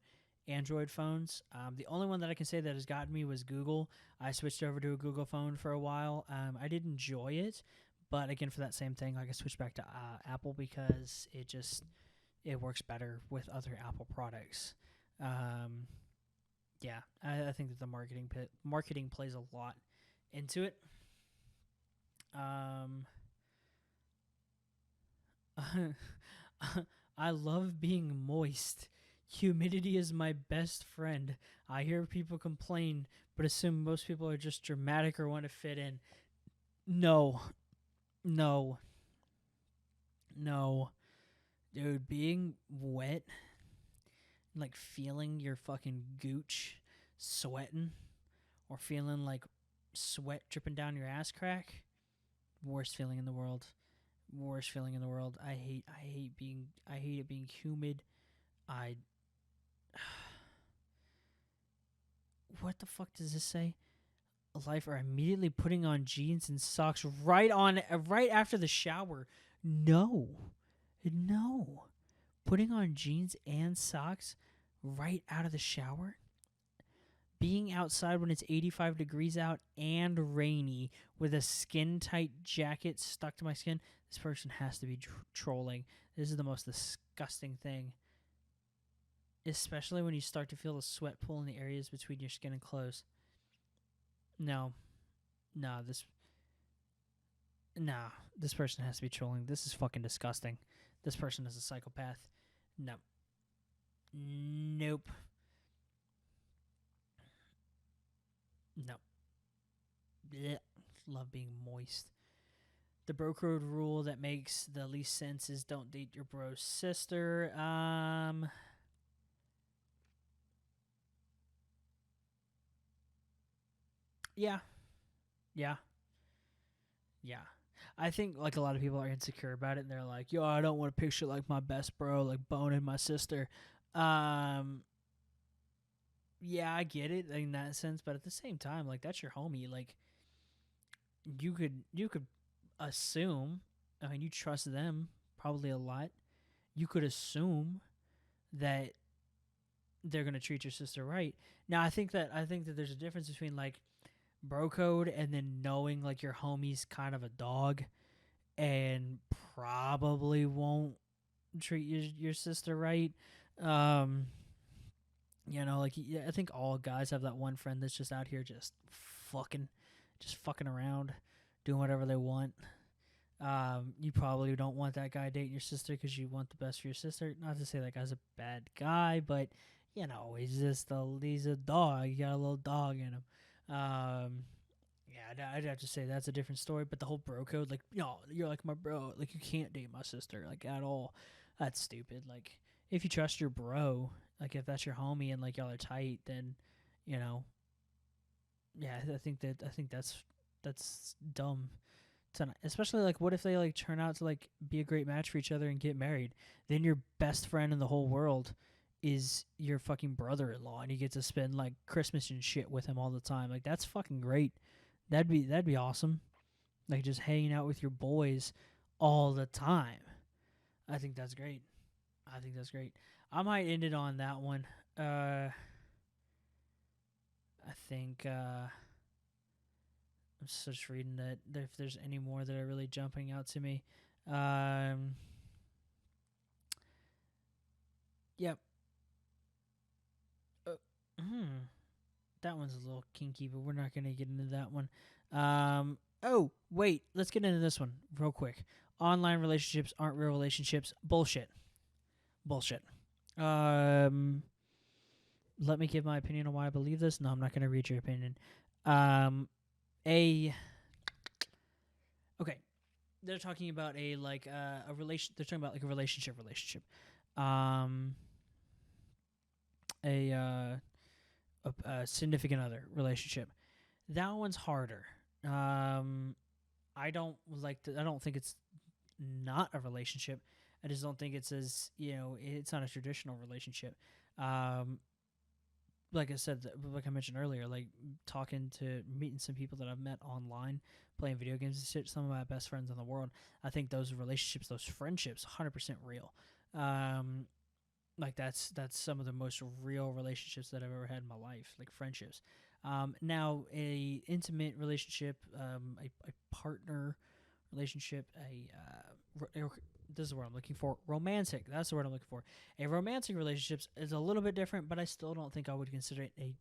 Android phones. The only one that I can say that has gotten me was Google. I switched over to a Google phone for a while. I did enjoy it, but again, for that same thing, like I switched back to Apple because it works better with other Apple products. Um, yeah, I think that the marketing plays a lot into it. Um, I love being moist. Humidity is my best friend. I hear people complain, but assume most people are just dramatic or want to fit in. No, no, no. Dude, being wet, like feeling your fucking gooch sweating, or feeling like sweat dripping down your ass crack, worst feeling in the world. Worst feeling in the world. I hate it being humid. I What the fuck does this say? Life or immediately putting on jeans and socks right after the shower. No. No. Putting on jeans and socks right out of the shower? Being outside when it's 85 degrees out and rainy with a skin tight jacket stuck to my skin, this person has to be trolling. This is the most disgusting thing. Especially when you start to feel the sweat pool in the areas between your skin and clothes. No. No, this person has to be trolling. This is fucking disgusting. This person is a psychopath. No. Nope. No. Blech. Love being moist. The bro code rule that makes the least sense is don't date your bro's sister. Yeah. Yeah. Yeah. I think like a lot of people are insecure about it and they're like, yo, I don't want to picture like my best bro like boning my sister. Um yeah, I get it in that sense, but at the same time, like that's your homie. Like you could assume, I mean, you trust them probably a lot. You could assume that they're gonna treat your sister right. Now, I think that there's a difference between like bro code and then knowing like your homie's kind of a dog and probably won't treat your sister right. Um, like I think all guys have that one friend that's just out here fucking, just fucking around, doing whatever they want. You probably don't want that guy dating your sister because you want the best for your sister. Not to say that guy's a bad guy, but he's a dog. He got a little dog in him. Yeah, I'd have to say that's a different story. But the whole bro code, like, no, you're like my bro. Like, you can't date my sister, like, at all. That's stupid. Like, if you trust your bro, like, if that's your homie and, like, y'all are tight, then, you know, yeah, I think that's dumb. Especially, like, what if they, like, turn out to, like, be a great match for each other and get married? Then your best friend in the whole world is your fucking brother-in-law, and you get to spend, like, Christmas and shit with him all the time. Like, that's fucking great. That'd be awesome. Like, just hanging out with your boys all the time. I think that's great. I think that's great. I might end it on that one. I think I'm just reading that if there's any more that are really jumping out to me. Um, yep. Uh, hmm. That one's a little kinky, but we're not gonna get into that one. Oh wait, let's get into this one real quick. Online relationships aren't real relationships. Bullshit. Bullshit. Um, Let me give my opinion on why I believe this. No, I'm not gonna read your opinion. Um, a okay. They're talking about a relation. They're talking about like a relationship. Um, a significant other relationship. That one's harder. Um, I don't think it's not a relationship. I just don't think it's as it's not a traditional relationship. Um, like I said, like I mentioned earlier, like meeting some people that I've met online, playing video games and shit. Some of my best friends in the world. I think those relationships, those friendships, 100% real. Um, like that's some of the most real relationships that I've ever had in my life, like friendships. Now a intimate relationship, a partner relationship, this is what I'm looking for. Romantic. That's the word I'm looking for. A romantic relationship is a little bit different, but I still don't think I would consider it a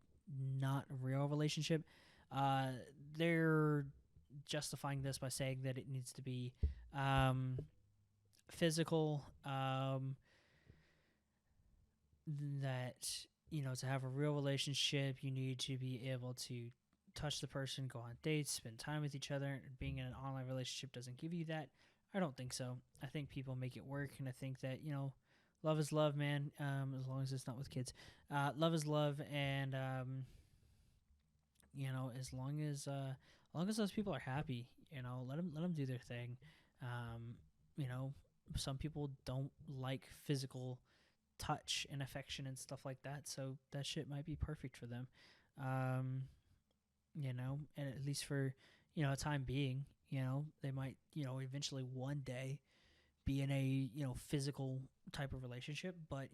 not real relationship. Uh, they're justifying this by saying that it needs to be physical. That to have a real relationship, you need to be able to touch the person, go on dates, spend time with each other. Being in an online relationship doesn't give you that. I don't think so. I think people make it work, and I think that love is love, man. As long as it's not with kids, love is love, and as long as those people are happy, let them do their thing. Um, you know, some people don't like physical touch and affection and stuff like that. So that shit might be perfect for them. Um, and at least for, a time being, they might, eventually one day be in a, physical type of relationship. But,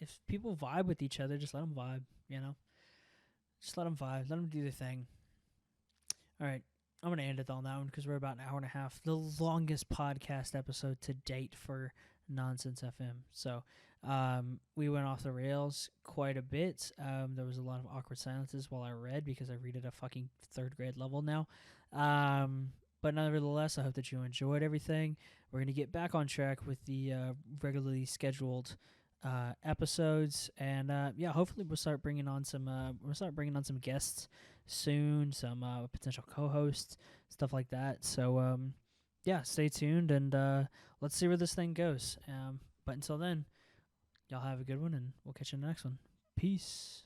if people vibe with each other, just let them vibe, just let them vibe, let them do their thing. All right. I'm going to end it on that one because we're about an hour and a half, the longest podcast episode to date for Nonsense FM. So we went off the rails quite a bit. There was a lot of awkward silences while I read because I read at a fucking third grade level now. But nevertheless, I hope that you enjoyed everything. We're going to get back on track with the regularly scheduled episodes, and hopefully we'll start bringing on some guests soon, some potential co-hosts, stuff like that. So stay tuned, and let's see where this thing goes. But until then, y'all have a good one, and we'll catch you in the next one. Peace.